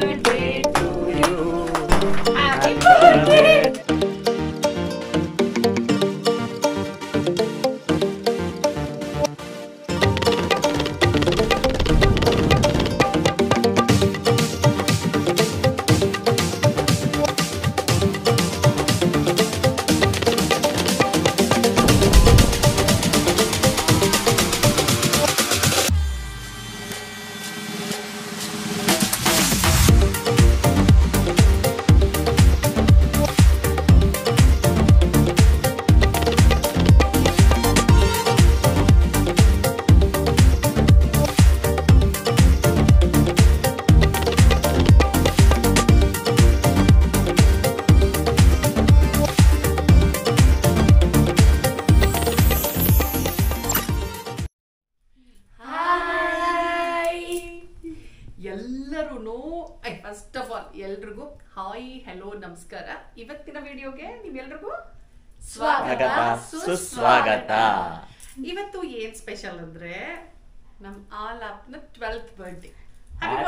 birthday to you. Happy birthday. First of all ಎಲ್ರಿಗೂ hi hello ನಮಸ್ಕಾರ. ಇವತ್ತಿನ ವಿಡಿಯೋಗೆ ನೀವೆಲ್ರಿಗೂ ಸ್ವಾಗತ ಸುಸ್ವಾಗತ. ಇವತ್ತು ಏನ್ ಸ್ಪೆಷಲ್ ಅಂದ್ರೆ ನಮ್ ಆಲ್ ಆಪ್ನ 12th ಬರ್ತ್ಡೇ. ಹ್ಯಾಪಿ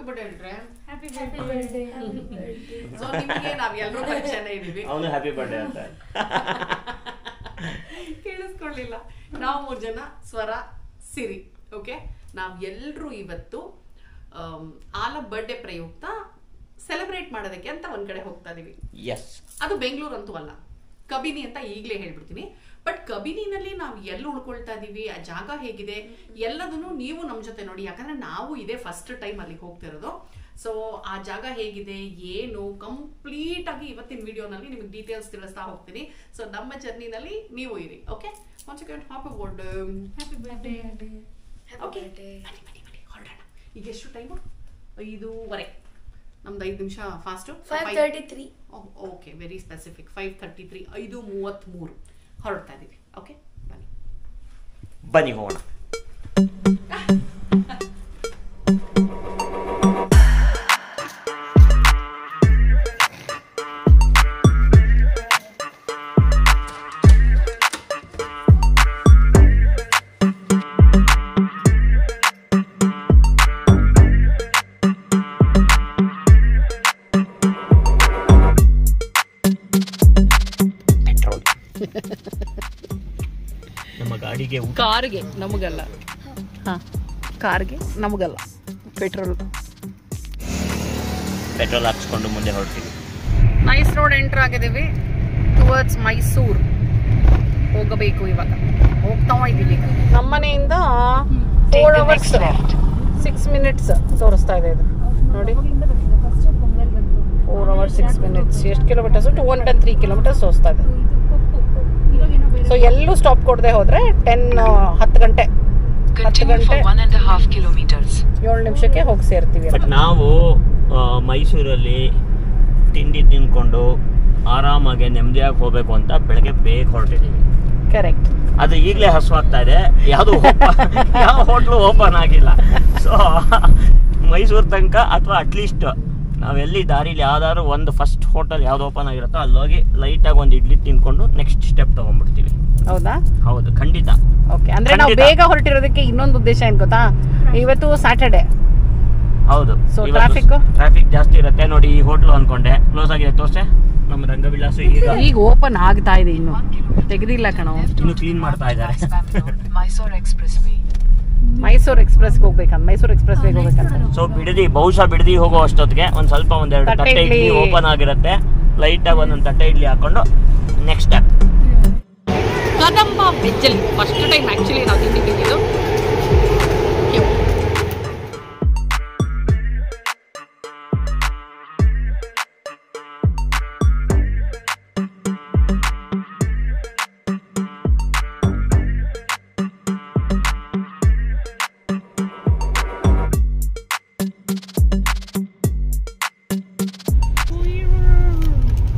ಬರ್ತ್ಡೇ ಹೇಳ್ರೆ. Happy birthday. ಸೊ ನಿಮಗೆ ನಾವ್ ಎಲ್ಲರೂ ಪರಿಚಯನೇ ಇದೀವಿ. ಅವನು ಹ್ಯಾಪಿ ಬರ್ತ್ಡೇ ಅಂತ ಕೇಳಿಸ್ಕೊಳ್ಳಿಲ್ಲ. ನಾವು 3 ಜನ ಸ್ವರ ಸಿರಿ. ಓಕೆ, ನಾವ್ ಎಲ್ರು ಇವತ್ತು ಆಲ ಬರ್ಡೇ ಪ್ರಯುಕ್ತ ಸೆಲೆಬ್ರೇಟ್ ಮಾಡೋದಕ್ಕೆ ಅಂತ ಒಂದ್ ಕಡೆ ಹೋಗ್ತಾ ಇದೀವಿ. ಅದು ಬೆಂಗಳೂರು ಅಂತೂ ಅಲ್ಲ, ಕಬಿನಿ ಅಂತ ಈಗಲೇ ಹೇಳ್ಬಿಡ್ತೀನಿ. ಬಟ್ ಕಬಿನಿನಲ್ಲಿ ನಾವು ಎಲ್ಲಿ ಉಳ್ಕೊಳ್ತಾ ಇದೀವಿ, ಆ ಜಾಗ ಹೇಗಿದೆ ಎಲ್ಲದನ್ನು ನೀವು ನಮ್ಮ ಜೊತೆ ನೋಡಿ. ಯಾಕಂದ್ರೆ ನಾವು ಇದೇ ಫಸ್ಟ್ ಟೈಮ್ ಅಲ್ಲಿಗೆ ಹೋಗ್ತಿರೋದು. ಸೊ ಆ ಜಾಗ ಹೇಗಿದೆ ಏನು ಕಂಪ್ಲೀಟ್ ಆಗಿ ಇವತ್ತಿನ ವಿಡಿಯೋನಲ್ಲಿ ನಿಮಗೆ ಡೀಟೇಲ್ಸ್ ತಿಳಿಸ್ತಾ ಹೋಗ್ತೀನಿ. ಸೊ ನಮ್ಮ ಜರ್ನಿನಲ್ಲಿ ನೀವು ಇರಿ. Okay, once again happy birthday. Happy birthday. Okay, ಬನ್ನಿ ಹೊರಡೋಣ. ಈಗ ಎಷ್ಟು ಟೈಮು? 5:15. ನಮ್ದು 5 ನಿಮಿಷ ಫಾಸ್ಟು. 5:33. Okay, very specific. 5:33, 5:33 ಹೊರಡ್ತಾ ಇದೀವಿ. ಓಕೆ, ಬನ್ನಿ ಹೋಗೋಣ. ನಮ್ಮ ಗಾಡಿಗೆ ಕಾರ್ಗೆ ನಮಗಲ್ಲ, ಕಾರ್ಗೆ ನಮಗಲ್ಲ. ಪೆಟ್ರೋಲ್ ಹಾಕ್ಸ್ಕೊಂಡು ಮುಂದೆ ಹೊರಡ್ತೀವಿ. ನೈಸ್ ರೋಡ್ ಎಂಟರ್ ಆಗಿದ್ದೀವಿ. ಟುವರ್ಡ್ಸ್ ಮೈಸೂರು ಹೋಗಬೇಕು. ಇವಾಗ ಹೋಗ್ತಾ ಇದ್ದೀವಿ. ನಮ್ಮನೆಯಿಂದ 4 hours 6 minutes ತೋರಿಸ್ತಾ ಇದೆ ಇದು ನೋಡಿ. 4 hours 6 minutes. ಎಷ್ಟು ಕಿಲೋಮೀಟರ್ಸ್? 203 kilometers ತೋರಿಸ್ತಾ ಇದೆ. ಸೊ ಎಲ್ಲೂ ಸ್ಟಾಪ್ ಕೊಡದೆ ಹೋದ್ರೆ 10 ಗಂಟೆ 7 ನಿಮಿಷಕ್ಕೆ ಹೋಗಿ ಸೇರ್ತೀವಿ. ಬಟ್ ನಾವು ಮೈಸೂರಲ್ಲಿ ತಿಂಡಿ ತಿನ್ಕೊಂಡು ಆರಾಮಾಗಿ ನೆಮ್ಮದಿಯಾಗಿ ಹೋಗ್ಬೇಕು ಅಂತ ಬೆಳಗ್ಗೆ ಬೇಗ ಹೊರಟಿದ್ದೀವಿ. ಕರೆಕ್ಟ್. ಅದು ಈಗಲೇ ಹಸುವಾಗ್ತಾ ಇದೆ. ಯಾವ ಹೋಟ್ಲು ಓಪನ್ ಆಗಿಲ್ಲ. ಸೊ ಮೈಸೂರು ತನಕ ಅಥವಾ ಅಟ್ಲೀಸ್ಟ್ ನಾವೆಲ್ಲಿ ದಾರಿಲಿ ಯಾವ್ದಾದ್ರು ಒಂದು ಫಸ್ಟ್ ಹೋಟೆಲ್ ಯಾವ್ದು ಓಪನ್ ಆಗಿರುತ್ತೋ ಅಲ್ಲಿ ಹೋಗಿ ಲೈಟಾಗಿ ಒಂದು ಇಡ್ಲಿ ತಿನ್ಕೊಂಡು ನೆಕ್ಸ್ಟ್ ಸ್ಟೆಪ್ ತಗೊಂಡ್ಬಿಡ್ತೀವಿ. ಹೌದಾ? ಹೌದು, ಖಂಡಿತ. ಓಕೆ, ಅಂದ್ರೆ ನಾವು ಬೇಗ ಹೊರಟಿರೋದಕ್ಕೆ ಇನ್ನೊಂದು ಉದ್ದೇಶ ಏನ್ ಗೊತ್ತಾ? ಇವತ್ತು ಸ್ಯಾಟರ್ಡೆ. ಹೌದು, ಸೊ ಟ್ರಾಫಿಕ್ ಜಾಸ್ತಿ ಇರುತ್ತೆ. ನೋಡಿ, ಈ ಹೋಟ್ಲು ಅನ್ಕೊಂಡೆ ಕ್ಲೋಸ್ ಆಗಿದೆ. ತೋರ್ಸೆ, ನಮ್ಮ ರಂಗವಿಲಾಸ ಈಗ ಓಪನ್ ಆಗ್ತಾ ಇದೆ. ಇನ್ನು ತೆಗೆದಿಲ್ಲ ಕಣೋ, ಇನ್ನು ಕ್ಲೀನ್ ಮಾಡ್ತಾ ಇದ್ದಾರೆ. ಮೈಸೂರು ಎಕ್ಸ್ಪ್ರೆಸ್ಗೆ ಹೋಗ್ಬೇಕಂತ, ಮೈಸೂರು ಎಕ್ಸ್ಪ್ರೆಸ್ ವೇಗೆ ಹೋಗ್ಬೇಕಂತ. ಸೊ ಬಹುಶಃ ಬಿಡದಿ ಹೋಗೋ ಅಷ್ಟೊತ್ತಿಗೆ ಒಂದೆರಡು ತಟ್ಟೆ ಇಡ್ಲಿ ಓಪನ್ ಆಗಿರುತ್ತೆ. ಲೈಟಾಗಿ ಒಂದೊಂದು ತಟ್ಟೆ ಇಡ್ಲಿ ಹಾಕೊಂಡು ನೆಕ್ಸ್ಟ್ ಸ್ಟೆಪ್ ಕದಂಬ ವೆಜ್ಜಲ್ಲಿ ಫಸ್ಟ್ ಟೈಮ್ ಆ್ಯಕ್ಚುಲಿ ನಾವು ತಿಂದಿದ್ದು.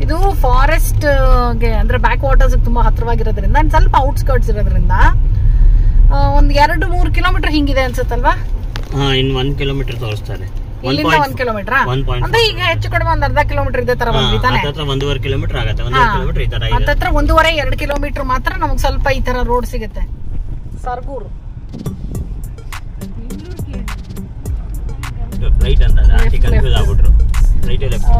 ಇದು ಫಾರೆಸ್ಟ್ ಅಂದ್ರೆ ಬ್ಯಾಕ್ ವಾಟರ್ಸ್ ತುಂಬಾ ಹತ್ರವಾಗಿರೋದ್ರಿಂದ ಸ್ವಲ್ಪ ಔಟ್ಸ್ಕರ್ಟ್ಸ್ ಇರೋದ್ರಿಂದ ಒಂದ್ 2-3 ಕಿಲೋಮೀಟರ್ ಹಿಂಗಿದೆ ಅನ್ಸುತ್ತಲ್ವಾ? ಇನ್ನು 1 ಕಿಲೋಮೀಟರ್ ತೋರಿಸ್ತಾರೆ. ಇಲ್ಲಿಂದ 1 ಕಿಲೋಮೀಟರ್ ಅಂದ್ರೆ ಈಗ ಹೆಚ್ಚು ಕಡಿಮೆ ಒಂದ್ ಅರ್ಧ ಕಿಲೋಮೀಟರ್ ಇದೇ ತರ ಬಂದ್ವಿ ತಾನೆ. 1.5 ಕಿಲೋಮೀಟರ್ ಆಗುತ್ತೆ. 1 ಕಿಲೋಮೀಟರ್ ಈ ತರ ಇದೆ. ಹತ್ತತ್ರ 1.5-2 ಕಿಲೋಮೀಟರ್ ಮಾತ್ರ ನಮಗ್ ಸ್ವಲ್ಪ ಈ ತರ ರೋಡ್ ಸಿಗುತ್ತೆ. ಸರ್ಗೂರು ರೈಟ್ ಅಂತ ಆಂಟಿ ಕನ್ಫ್ಯೂಸ್ ಆಗ್ಬಿಟ್ರು. Right left.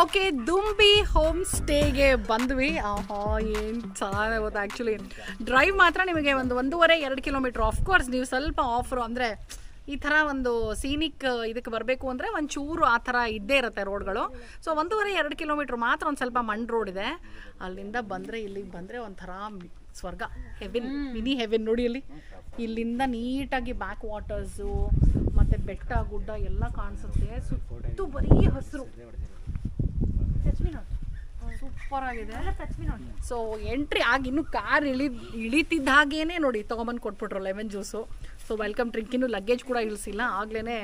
Okay, Dumbi home ಸ್ಟೇಗೆ ಬಂದ್ವಿ. ಏನು ಚೆನ್ನಾಗಿ ಗೊತ್ತಾ. ಆ್ಯಕ್ಚುಲಿ ಡ್ರೈವ್ ಮಾತ್ರ ನಿಮಗೆ 1.5-2 ಕಿಲೋಮೀಟ್ರ್. ಆಫ್ಕೋರ್ಸ್ ನೀವು ಸ್ವಲ್ಪ ಆಫರು ಅಂದರೆ ಈ ಥರ ಒಂದು ಸೀನಿಕ್ ಇದಕ್ಕೆ ಬರಬೇಕು ಅಂದರೆ ಒಂಚೂರು ಆ ಥರ ಇದ್ದೇ ಇರುತ್ತೆ ರೋಡ್ಗಳು. ಸೊ 1.5-2 ಕಿಲೋಮೀಟ್ರ್ ಮಾತ್ರ ಒಂದು ಸ್ವಲ್ಪ ಮಣ್ಣು ರೋಡ್ ಇದೆ. ಅಲ್ಲಿಂದ ಬಂದರೆ ಇಲ್ಲಿಗೆ ಬಂದರೆ ಒಂಥರ ಸ್ವರ್ಗ, ಹೆವೆನ್, ಮಿನಿ ಹೆವೆನ್. ನೋಡಿ ಇಲ್ಲಿಂದ ನೀಟಾಗಿ ಬ್ಯಾಕ್ ವಾಟರ್ಸು ಮತ್ತು ಬೆಟ್ಟ ಗುಡ್ಡ ಎಲ್ಲ ಕಾಣಿಸುತ್ತೆ. ಸುತ್ತು ಬರೀ ಹಸಿರು, ಸೂಪರ್ ಆಗಿದೆ. ಸೊ ಎಂಟ್ರಿ ಆಗಿ ಇನ್ನು ಕಾರ್ ಇಳಿತಿದ್ದ ಹಾಗೇನೆ ನೋಡಿ ತೊಗೊಂಬಂದು ಕೊಟ್ಬಿಟ್ರು lemon juice. So welcome drink. ಇನ್ನು ಲಗೇಜ್ ಕೂಡ ಇಳಿಸಿಲ್ಲ, ಆಗ್ಲೇ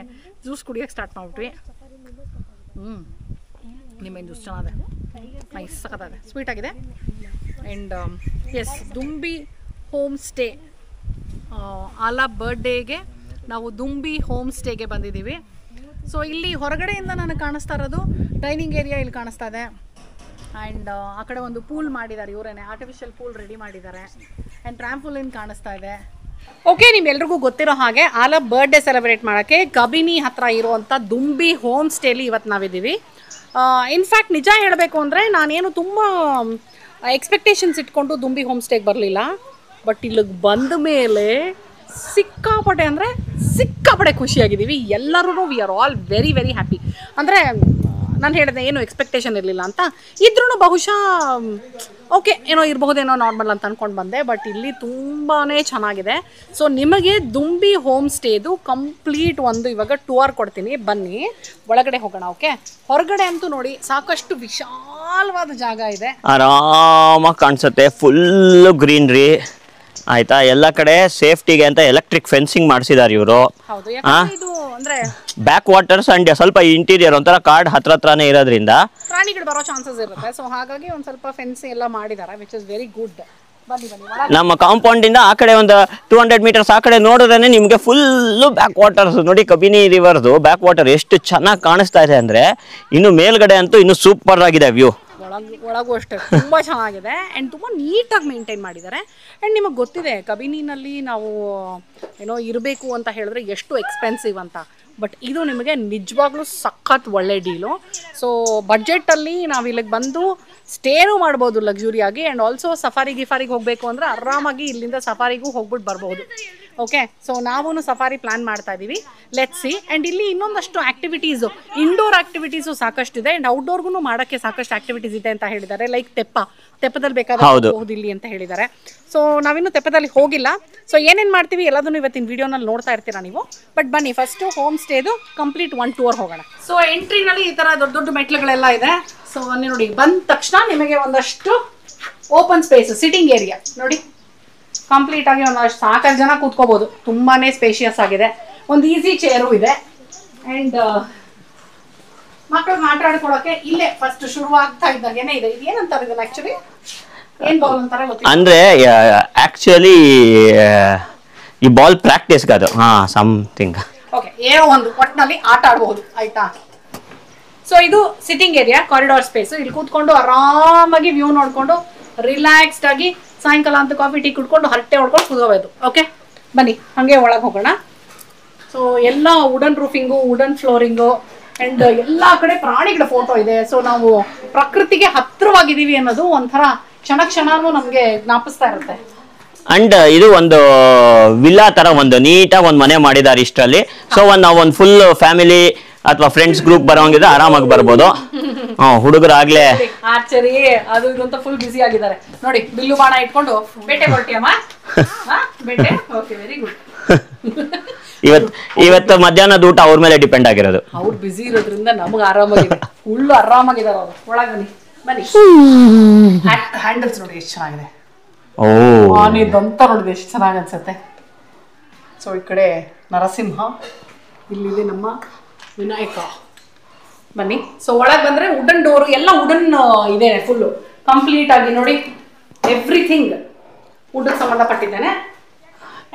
ಜ್ಯೂಸ್ ಕುಡಿಯೋಕ್ಕೆ ಸ್ಟಾರ್ಟ್ ಮಾಡಿಬಿಟ್ವಿ. ಲೆಮನ್ ಜ್ಯೂಸ್ ಚೆನ್ನಾಗಿದೆ, ನೈಸ್, ಸಖತ್ತಾಗಿದೆ, ಸ್ವೀಟ್ ಆಗಿದೆ. And yes, Dumbi home stay ಆಲಾ ಬರ್ಡೇಗೆ ನಾವು ದುಂಬಿ ಹೋಮ್ ಸ್ಟೇಗೆ ಬಂದಿದ್ದೀವಿ. ಸೊ ಇಲ್ಲಿ ಹೊರಗಡೆಯಿಂದ ನನಗೆ ಕಾಣಿಸ್ತಾ ಇರೋದು ಡೈನಿಂಗ್ ಏರಿಯಾ ಇಲ್ಲಿ ಕಾಣಿಸ್ತಾ ಇದೆ. ಆ್ಯಂಡ್ ಆ ಕಡೆ ಒಂದು ಪೂಲ್ ಮಾಡಿದ್ದಾರೆ, ಇವರೇನೆ ಆರ್ಟಿಫಿಷಿಯಲ್ ಪೂಲ್ ರೆಡಿ ಮಾಡಿದ್ದಾರೆ. ಆ್ಯಂಡ್ ಟ್ರಾಂಪೋಲಿನ್ ಕಾಣಿಸ್ತಾ ಇದೆ. ಓಕೆ, ನಿಮ್ಮೆಲ್ರಿಗೂ ಗೊತ್ತಿರೋ ಹಾಗೆ ಆಲಾ ಬರ್ಡೇ ಸೆಲೆಬ್ರೇಟ್ ಮಾಡೋಕ್ಕೆ ಕಬಿನಿ ಹತ್ರ ಇರುವಂಥ ದುಂಬಿ ಹೋಮ್ ಸ್ಟೇಲಿ ಇವತ್ತು ನಾವಿದ್ದೀವಿ. ಇನ್ಫ್ಯಾಕ್ಟ್ ನಿಜ ಹೇಳಬೇಕು ಅಂದರೆ ನಾನೇನು ತುಂಬ ಎಕ್ಸ್ಪೆಕ್ಟೇಷನ್ಸ್ ಇಟ್ಕೊಂಡು ದುಂಬಿ ಹೋಮ್ ಸ್ಟೇಗೆ ಬರಲಿಲ್ಲ. ಬಟ್ ಇಲ್ಲಿಗೆ ಬಂದ ಮೇಲೆ ಸಿಕ್ಕಾಪಟ್ಟೆ ಅಂದರೆ ಸಿಕ್ಕಾಪಟ್ಟೆ ಖುಷಿಯಾಗಿದ್ದೀವಿ ಎಲ್ಲರೂ. We are all very very happy. ಅಂದರೆ ನಾನು ಹೇಳಿದೆ ಏನು ಎಕ್ಸ್ಪೆಕ್ಟೇಷನ್ ಇರಲಿಲ್ಲ ಅಂತ. ಇದ್ರೂ ಬಹುಶಃ ಓಕೆ ಏನೋ ಇರಬಹುದೇನೋ ನಾರ್ಮಲ್ ಅಂತ ಅಂದ್ಕೊಂಡು ಬಂದೆ. ಬಟ್ ಇಲ್ಲಿ ತುಂಬಾ ಚೆನ್ನಾಗಿದೆ. ಸೊ ನಿಮಗೆ ದುಂಬಿ ಹೋಮ್ ಸ್ಟೇದು ಕಂಪ್ಲೀಟ್ ಒಂದು ಇವಾಗ ಟೂರ್ ಕೊಡ್ತೀನಿ, ಬನ್ನಿ ಒಳಗಡೆ ಹೋಗೋಣ. ಓಕೆ, ಹೊರಗಡೆ ಅಂತೂ ನೋಡಿ ಸಾಕಷ್ಟು ವಿಶಾಲವಾದ ಜಾಗ ಇದೆ, ಆರಾಮಾಗಿ ಕಾಣಿಸುತ್ತೆ, ಫುಲ್ ಗ್ರೀನ್ರಿ ಆಯ್ತಾ. ಎಲ್ಲ ಕಡೆ ಸೇಫ್ಟಿಗೆ ಅಂತ ಎಲೆಕ್ಟ್ರಿಕ್ ಫೆನ್ಸಿಂಗ್ ಮಾಡಿಸಿದ್ದಾರೆ ಇವರು. ಬ್ಯಾಕ್ ವಾಟರ್ಸ್ ಅಂಡ್ ಸ್ವಲ್ಪ ಇಂಟೀರಿಯರ್ ಒಂಥರ ಕಾರ್ಡ್ ಹತ್ರನೇ ಇರೋದ್ರಿಂದ ಪ್ರಾಣಿಗಳು ಬರೋ ಚಾನ್ಸಸ್ ಇರುತ್ತೆ. ಸೊ ಹಾಗಾಗಿ ಒಂದು ಸ್ವಲ್ಪ ಫೆನ್ಸ್ ಎಲ್ಲ ಮಾಡಿದ್ದಾರೆ, ವಿಚ್ ಇಸ್ ವೆರಿ ಗುಡ್. ನಮ್ಮ ಕಾಂಪೌಂಡ್ ಇಂದ ಆ ಕಡೆ ಒಂದು 200 ಮೀಟರ್ಸ್ ಆ ಕಡೆ ನೋಡಿದ್ರೆ ನಿಮ್ಗೆ ಫುಲ್ ಬ್ಯಾಕ್ ವಾಟರ್ಸ್ ನೋಡಿ. ಕಬಿನಿ ರಿವರ್ದು ಬ್ಯಾಕ್ ವಾಟರ್ ಎಷ್ಟು ಚೆನ್ನಾಗಿ ಕಾಣಿಸ್ತಾ ಇದೆ ಅಂದ್ರೆ, ಇನ್ನು ಮೇಲ್ಗಡೆ ಅಂತೂ ಇನ್ನು ಸೂಪರ್ ಆಗಿದೆ ವ್ಯೂ. ಒಳಗೂ ಅಷ್ಟೇ ತುಂಬ ಚೆನ್ನಾಗಿದೆ ಆ್ಯಂಡ್ ತುಂಬ ನೀಟಾಗಿ ಮೇಂಟೈನ್ ಮಾಡಿದ್ದಾರೆ. ಆ್ಯಂಡ್ ನಿಮಗೆ ಗೊತ್ತಿದೆ ಕಬಿನಿನಲ್ಲಿ ನಾವು ಏನೋ ಇರಬೇಕು ಅಂತ ಹೇಳಿದ್ರೆ ಎಷ್ಟು ಎಕ್ಸ್ಪೆನ್ಸಿವ್ ಅಂತ. ಬಟ್ ಇದು ನಿಮಗೆ ನಿಜವಾಗ್ಲೂ ಸಖತ್ ಒಳ್ಳೆ ಡೀಲು. ಸೊ ಬಡ್ಜೆಟಲ್ಲಿ ನಾವು ಇಲ್ಲಿಗೆ ಬಂದು ಸ್ಟೇನೂ ಮಾಡ್ಬೋದು ಲಕ್ಸುರಿಯಾಗಿ. ಆ್ಯಂಡ್ ಆಲ್ಸೋ ಗಿಫಾರಿಗೆ ಹೋಗಬೇಕು ಅಂದರೆ ಆರಾಮಾಗಿ ಇಲ್ಲಿಂದ ಸಫಾರಿಗೂ ಹೋಗ್ಬಿಟ್ಟು ಬರ್ಬೋದು. ಓಕೆ, ಸೊ ನಾವು ಸಫಾರಿ ಪ್ಲ್ಯಾನ್ ಮಾಡ್ತಾ ಇದ್ದೀವಿ, ಲೆಟ್ಸ್ ಸಿ. ಆ್ಯಂಡ್ ಇಲ್ಲಿ ಇನ್ನೊಂದಷ್ಟು ಆ್ಯಕ್ಟಿವಿಟೀಸು, ಇಂಡೋರ್ ಆ್ಯಕ್ಟಿವಿಟೀಸು ಸಾಕಷ್ಟಿದೆ ಆ್ಯಂಡ್ ಔಟ್ಡೋರ್ಗೂ ಮಾಡೋಕ್ಕೆ ಸಾಕಷ್ಟು ಆ್ಯಕ್ಟಿವಿಟೀಸ್ ಇದೆ ಅಂತ ಹೇಳಿದ್ದಾರೆ. ಲೈಕ್ ತೆಪ್ಪದಲ್ಲಿ ಬೇಕಾದ್ರೆ ಹೋಗೋದು ಇಲ್ಲಿ ಅಂತ ಹೇಳಿದ್ದಾರೆ. ಸೊ ನಾವಿನ್ನೂ ತೆಪ್ಪದಲ್ಲಿ ಹೋಗಿಲ್ಲ. ಸೊ ಏನೇನು ಮಾಡ್ತೀವಿ ಎಲ್ಲದನ್ನು ಇವತ್ತಿನ ವಿಡಿಯೋನಲ್ಲಿ ನೋಡ್ತಾ ಇರ್ತೀರಾ ನೀವು. ಬಟ್ ಬನ್ನಿ ಫಸ್ಟು ಹೋಮ್ ಸ್ಟೇದು ಕಂಪ್ಲೀಟ್ ಒನ್ ಟೂರ್ ಹೋಗೋಣ. ಸೊ ಎಂಟ್ರಿನಲ್ಲಿ ಈ ಥರ ದೊಡ್ಡ ದೊಡ್ಡ ಮೆಟ್ಲುಗಳೆಲ್ಲ ಇದೆ. ಸೊ ನೋಡಿ, ಬಂದ ತಕ್ಷಣ ನಿಮಗೆ ಒಂದಷ್ಟು ಓಪನ್ ಸ್ಪೇಸ್, ಸಿಟ್ಟಿಂಗ್ ಏರಿಯಾ ನೋಡಿ, ಕಂಪ್ಲೀಟ್ ಆಗಿ ಒಂದಷ್ಟು ಸಾಕಷ್ಟು ಜನ ಕೂತ್ಕೋಬಹುದು. ತುಂಬಾನೇ ಸ್ಪೇಷಿಯಸ್ ಆಗಿದೆ. ಒಂದು ಈಸಿ ಚೇರು ಇದೆ. ಆ್ಯಂಡ್ ಮಕ್ಕಳಿಗೆ ಆಟ ಆಡ್ಕೊಳ್ಳೋಕೆ ಇಲ್ಲೇ ಫಸ್ಟ್ ಶುರು ಆಗ್ತಾ ಇದ್ದಾಗೇನೆ ಇದೆ. ಇದು ಏನಂತಾರೆ ಇದನ್ನ ಆಕ್ಚುಲಿ, ಏನ್ ಬಾಲ್ ಅಂತಾರೆ ಗೊತ್ತಿಲ್ಲ. ಅಂದ್ರೆ ಆಕ್ಚುಲಿ ಈ ಬಾಲ್ ಪ್ರಾಕ್ಟೀಸ್ಗೆ ಅದು ಸಮಥಿಂಗ್. ಓಕೆ, ಏನೋ ಒಂದು ಒಟ್ಟಿನಲ್ಲಿ ಆಟ ಆಡಬಹುದು ಆಯ್ತಾ. ಸೊ ಇದು ಸಿಟ್ಟಿಂಗ್ ಏರಿಯಾ, ಕಾರಿಡಾರ್ ಸ್ಪೇಸ್. ಇಲ್ಲಿ ಕೂತ್ಕೊಂಡು ಆರಾಮಾಗಿ ವ್ಯೂ ನೋಡ್ಕೊಂಡು ರಿಲ್ಯಾಕ್ಸ್ಡ್ ಆಗಿ ಸಾಯಂಕಾಲ ಅಂತ ಕಾಫಿ ಟೀ ಕುಡ್ಕೊಂಡು ಹರಟೆ ಹೊಡ್ಕೊಂಡು ಕೂತ್ಕೋಬಹುದು. ಓಕೆ, ಬನ್ನಿ ಹಾಗೆ ಒಳಗೆ ಹೋಗೋಣ. ಸೊ ಎಲ್ಲ ವುಡನ್ ರೂಫಿಂಗು, ವುಡನ್ ಫ್ಲೋರಿಂಗು ಆ್ಯಂಡ್ ಎಲ್ಲ ಕಡೆ ಪ್ರಾಣಿಗಳ ಫೋಟೋ ಇದೆ. ಸೊ ನಾವು ಪ್ರಕೃತಿಗೆ ಹತ್ತಿರವಾಗಿದ್ದೀವಿ ಅನ್ನೋದು ಒಂಥರ ಕ್ಷಣನೂ ನಮಗೆ ಜ್ಞಾಪಿಸ್ತಾ ಇರುತ್ತೆ. ಅಂಡ್ ಇದು ಒಂದು ವಿಲ್ಲಾ ತರ ಒಂದು ನೀಟಾಗಿ ಒಂದು ಮನೆ ಮಾಡಿದ್ದಾರೆ ಇಷ್ಟರಲ್ಲಿ. ಸೊ ನಾವು ಒಂದು ಫುಲ್ ಫ್ಯಾಮಿಲಿ ಅಥವಾ ಫ್ರೆಂಡ್ಸ್ ಗ್ರೂಪ್ ಬರೋಂಗಿದ್ರೆ ಆರಾಮಾಗಿ ಬರ್ಬೋದು. ಹುಡುಗರಾಗ್ಲೇ ಆರ್ಚರಿ ಅದು ಇದು ಅಂತ ಫುಲ್ ಬಿಸಿ ಆಗಿದ್ದಾರೆ ನೋಡಿ. ಬಿಲ್ಲು ಬಾಣ ಇಟ್ಕೊಂಡು ಬೇಟೆ ಹೊರಟಿಯಮ್ಮ, ಬೇಟೆ. Okay, very good. ಇವತ್ತು ಮಧ್ಯಾಹ್ನದ ಊಟ ಅವ್ರ ಮೇಲೆ ಡಿಪೆಂಡ್ ಆಗಿರೋದು. ಅವ್ರು ಬಿಸಿ ಇರೋದ್ರಿಂದ ನಮ್ಗೆ ಆರಾಮಾಗಿದೆ, ಫುಲ್ ಆರಾಮಾಗಿದ್ದಾರೆ ಅವರು. ಒಳಗೆ ಬನ್ನಿ ಬನ್ನಿ. ಹ್ಯಾಂಡಲ್ಸ್ ನೋಡಿ ಎಷ್ಟು ಚೆನ್ನಾಗಿದೆ. ಆನೆದಂತ ನೋಡಿದೆ ಎಷ್ಟು ಚೆನ್ನಾಗಿ ಅನ್ಸುತ್ತೆ. ಸೊ ಈ ಕಡೆ ನರಸಿಂಹ, ಇಲ್ಲಿದೆ ನಮ್ಮ ವಿನಾಯಕ. ಬನ್ನಿ. ಸೊ ಒಳಗೆ ಬಂದ್ರೆ ವುಡನ್ ಡೋರು ಎಲ್ಲ ವುಡನ್ ಇದೆ, ಫುಲ್ಲು ಕಂಪ್ಲೀಟ್ ಆಗಿ ನೋಡಿ. ಎವ್ರಿಥಿಂಗ್ ವುಡನ್ ಸಂಬಂಧಪಟ್ಟಿದ್ದೇನೆ.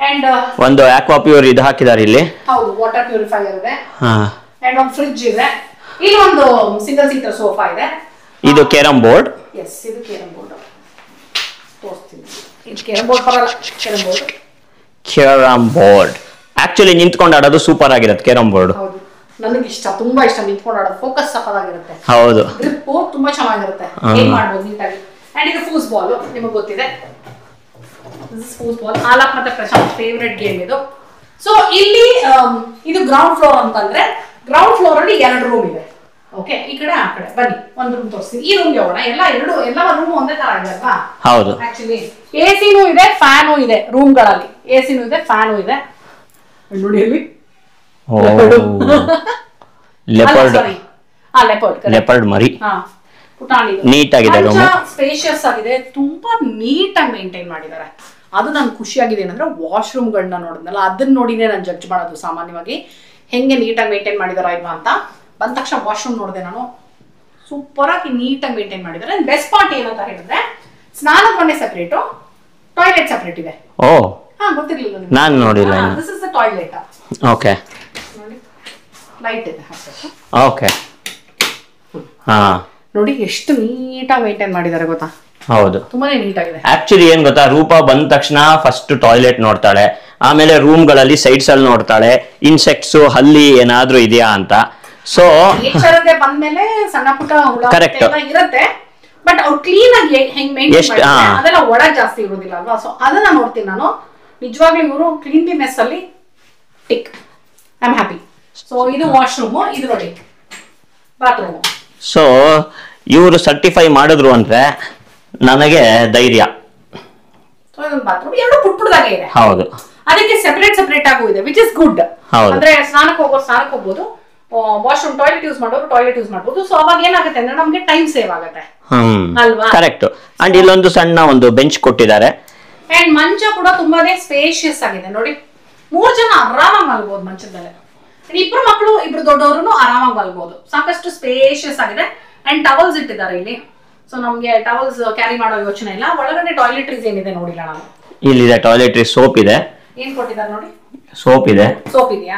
ಅಂಡ್ ಒಂದು ಆಕ್ವಾ ಪ್ಯೂರ್ ಇದು ಹಾಕಿದ್ದಾರೆ ಇಲ್ಲಿ. ಹೌದು, ವಾಟರ್ ಪ್ಯೂರಿಫೈಯರ್ ಇದೆ. ಅಂಡ್ ಒಂದು ಫ್ರಿಡ್ಜ್ ಇದೆ. ಇಲ್ಲಿ ಒಂದು ಸಿಂಗಲ್ ಸೀಟರ್ ಸೋಫಾ ಇದೆ. ಇದು ಕೇರಂ ಬೋರ್ಡ್. ಎಸ್, ಇದು ಕೇರಂ ಬೋರ್ಡ್. ತೋರಿಸ್ತೀನಿ. ಇದು ಕೇರಂ ಬೋರ್ಡ್ ಬರಲ್ಲ, carrom board. Carrom board actually ನಿಂತ್ಕೊಂಡು ಆಡೋದು ಸೂಪರ್ ಆಗಿರುತ್ತೆ ಕೇರಂ ಬೋರ್ಡ್. ಹೌದು, ನನಗೆ ಇಷ್ಟ, ತುಂಬಾ ಇಷ್ಟ ನಿಂತ್ಕೊಂಡು ಆಡೋದು. ಫೋಕಸ್ ಸಫಲಾಗಿರುತ್ತೆ. ಹೌದು, ಗ್ರಿಪ್ ತುಂಬಾ ಚೆನ್ನಾಗಿರುತ್ತೆ. ಏನ್ ಮಾಡ್ಬೋದು ನೀಟಾಗಿ. ಅಂಡ್ ಇದು ಫೂಸ್ ಬಾಲ್, ನಿಮಗೆ ಗೊತ್ತಿದೆ. ಫೂಸ್ ಬಾಲ್ ಆಲಾಪ್ ಮತ್ತೆ ಪ್ರಶಾಂತ್ ಫೇವರೆಟ್ ಗೇಮ್ ಇದು. ಸೊ ಇಲ್ಲಿ ಇದು ಗ್ರೌಂಡ್ ಫ್ಲೋರ್ ಅಂತಂದ್ರೆ ಗ್ರೌಂಡ್ ಫ್ಲೋರ್ ಅಲ್ಲಿ 2 ರೂಮ್ ಇದೆ. ಓಕೆ, ಈ ಕಡೆ ಆ ಕಡೆ ಬನ್ನಿ, ಒಂದು ರೂಮ್ ತೋರಿಸ್ತೀನಿ. ಈ ರೂಮ್ಗೆ ಹೋಗೋಣ. ಎಲ್ಲ ರೂಮ್ ಒಂದೇ ತರ ಇದೆ ಅಲ್ವಾ? ಹೌದು. ಆಕ್ಚುಲಿ ಎಸಿನೂ ಇದೆ, ಫ್ಯಾನು ಇದೆ ರೂಮ್ಗಳಲ್ಲಿ. ಎಸಿನೂ ಇದೆ, ಫ್ಯಾನು ಇದೆ. ನೋಡಿ ಇಲ್ಲಿ ಲೆಪರ್ಡ್ ಮರಿ. ನೀಟ್ ಆಗಿದೆ, ಸ್ಪೇಷಿಯಸ್ ಆಗಿದೆ, ತುಂಬಾ ನೀಟ್ ಆಗಿ ಮೇಂಟೈನ್ ಮಾಡಿದ್ದಾರೆ. ಅದು ನನ್ ಖುಷಿಯಾಗಿದೆ ಏನಂದ್ರೆ ವಾಶ್ರೂಮ್ ಗಳನ್ನ ನೋಡಿದ್ನಲ್ಲ, ಅದನ್ನ ನೋಡಿನೇ ನಾನು ಜಡ್ಜ್ ಮಾಡೋದು ಸಾಮಾನ್ಯವಾಗಿ, ಹೆಂಗೆ ನೀಟಾಗಿ ಮೇಂಟೈನ್ ಮಾಡಿದಾರ ಇಲ್ವಾ ಅಂತ. ಬಂದ ತಕ್ಷಣ ವಾಶ್ರೂಮ್ ನೋಡಿದೆ ನಾನು, ಸೂಪರ್ ಆಗಿ ನೀಟಾಗಿ ಮೇಂಟೈನ್ ಮಾಡಿದ್ದಾರೆ. ಬೆಸ್ಟ್ ಪಾರ್ಟ್ ಏನಂತ ಹೇಳಿದ್ರೆ ಸ್ನಾನದ ಮನೆ ಸೆಪರೇಟು, ಟಾಯ್ಲೆಟ್ ಸೆಪರೇಟ್ ಇದೆ. ಓ, ಗೊತ್ತಿರ್ಲಿಲ್ಲ ನಾನು ನೋಡಿಲ್ಲ. This is the toilet. Okay, ನೋಡಿ ಲೈಟ್ ಇದೆ. ಓಕೆ, ಹಾ ನೋಡಿ ಎಷ್ಟು ನೀಟಾಗಿ ಮೇಂಟೈನ್ ಮಾಡಿದ್ದಾರೆ ಗೊತ್ತಾ? ಹೌದು, ತುಂಬಾನೇ ನೀಟ್ ಆಗಿದೆ. ಆಕ್ಚುಲಿ ಏನ್ ಗೊತ್ತಾ, ರೂಪಾ ಬಂದ ತಕ್ಷಣ ಫಸ್ಟ್ ಟಾಯ್ಲೆಟ್ ನೋಡ್ತಾಳೆ, ಆಮೇಲೆ ರೂಮ್ ಗಳಲ್ಲಿ ಸೈಡ್ಸ್ ಅಲ್ಲಿ ನೋಡ್ತಾಳೆ ಇನ್ಸೆಕ್ಟ್ಸ್ ಹಲ್ಲಿ ಏನಾದ್ರೂ ಇದೆಯಾ ಅಂತ. ಸೊ ಬಂದ್ಮೇಲೆ ಸಣ್ಣ ಪುಟ್ಟ ಹುಳ ಇರುತ್ತೆ, ಬಟ್ ಅವ್ರು ಕ್ಲೀನ್ ಆಗಿ ಹೆಂಗ್ ಮೇಂಟೈನ್ ಮಾಡ್ತಾರೆ ಅದೆಲ್ಲ ಒಳಗ್ ಜಾಸ್ತಿ ಇರೋದಿಲ್ಲ ಅಲ್ವಾ? ಸೊ ಅದನ್ನ ನೋಡ್ತೀನಿ ನಾನು. ನಿಜವಾಗ್ಲೂ ಇವರು ಕ್ಲೀನ್ಲಿನೆಸ್ ಅಲ್ಲಿ tick, I am happy. So ಇದು ವಾಶ್ರೂಮ್, ಇದು ನೋಡಿ ಬಾತ್ರೂಮ್. ಸೊ ಇವರು ಸರ್ಟಿಫೈ ಮಾಡಿದ್ರು ಅಂದ್ರೆ ನನಗೆ ಧೈರ್ಯ. ಬಾತ್ರೂಮ್ 2 ಪುಟ್ಪುಟ್ಟದಾಗೆ ಇದೆ. ಹೌದು, ಅದಕ್ಕೆ ಸೆಪರೇಟ್ ಆಗು ಇದೆ, ವಿಚ್ ಇಸ್ ಗುಡ್. ಅಂದ್ರೆ ಸ್ನಾನಕ್ಕೆ ಹೋಗ್ಬೋದು, ವಾಶ್ರೂಮ್ ಟಾಯ್ಲೆಟ್ ಯೂಸ್ ಮಾಡೋರು ಟಾಯ್ಲೆಟ್ ಯೂಸ್ ಮಾಡ್ಬೋದು. ಸೊ ಅವಾಗ ಏನಾಗುತ್ತೆ ಅಂದ್ರೆ ನಮ್ಗೆ ಟೈಮ್ ಸೇವ್ ಆಗುತ್ತೆ ಅಲ್ವಾ? ಕರೆಕ್ಟ್. ಅಂಡ್ ಇಲ್ಲೊಂದು ಸಣ್ಣ ಒಂದು ಬೆಂಚ್ ಕೊಟ್ಟಿದ್ದಾರೆ. ಅಂಡ್ ಮಂಚ ಕೂಡ ತುಂಬಾನೇ ಸ್ಪೇಷಿಯಸ್ ಆಗಿದೆ. ನೋಡಿ 3 ಜನ ಆರಾಮಾಗಿ ಮಲ್ಬಹುದು ಮಂಚದಲ್ಲೇ. 2 ಮಕ್ಕಳು 2 ದೊಡ್ಡವರು ಆರಾಮಾಗಿ ಮಲ್ಬಹುದು. ಸಾಕಷ್ಟು ಸ್ಪೇಷಿಯಸ್ ಆಗಿದೆ. ಅಂಡ್ ಟವಲ್ಸ್ ಇಟ್ಟಿದ್ದಾರೆ ಇಲ್ಲಿ. ಸೊ ನಮ್ಗೆ ಟವಲ್ಸ್ ಕ್ಯಾರಿ ಮಾಡೋ ಯೋಚನೆ ಇಲ್ಲ. ಒಳಗಡೆ ಟಾಯ್ಲೆಟ್ರೀಸ್ ಏನಿದೆ ನೋಡಿಲ್ಲ ನಾನು. ಇಲ್ಲಿದೆ ಟಾಯ್ಲೆಟ್ರಿ, ಸೋಪ್ ಇದೆ. ಏನ್ ಕೊಟ್ಟಿದ್ದಾರೆ ನೋಡಿ, ಸೋಪ್ ಇದೆ. ಸೋಪ್ ಇದೆಯಾ?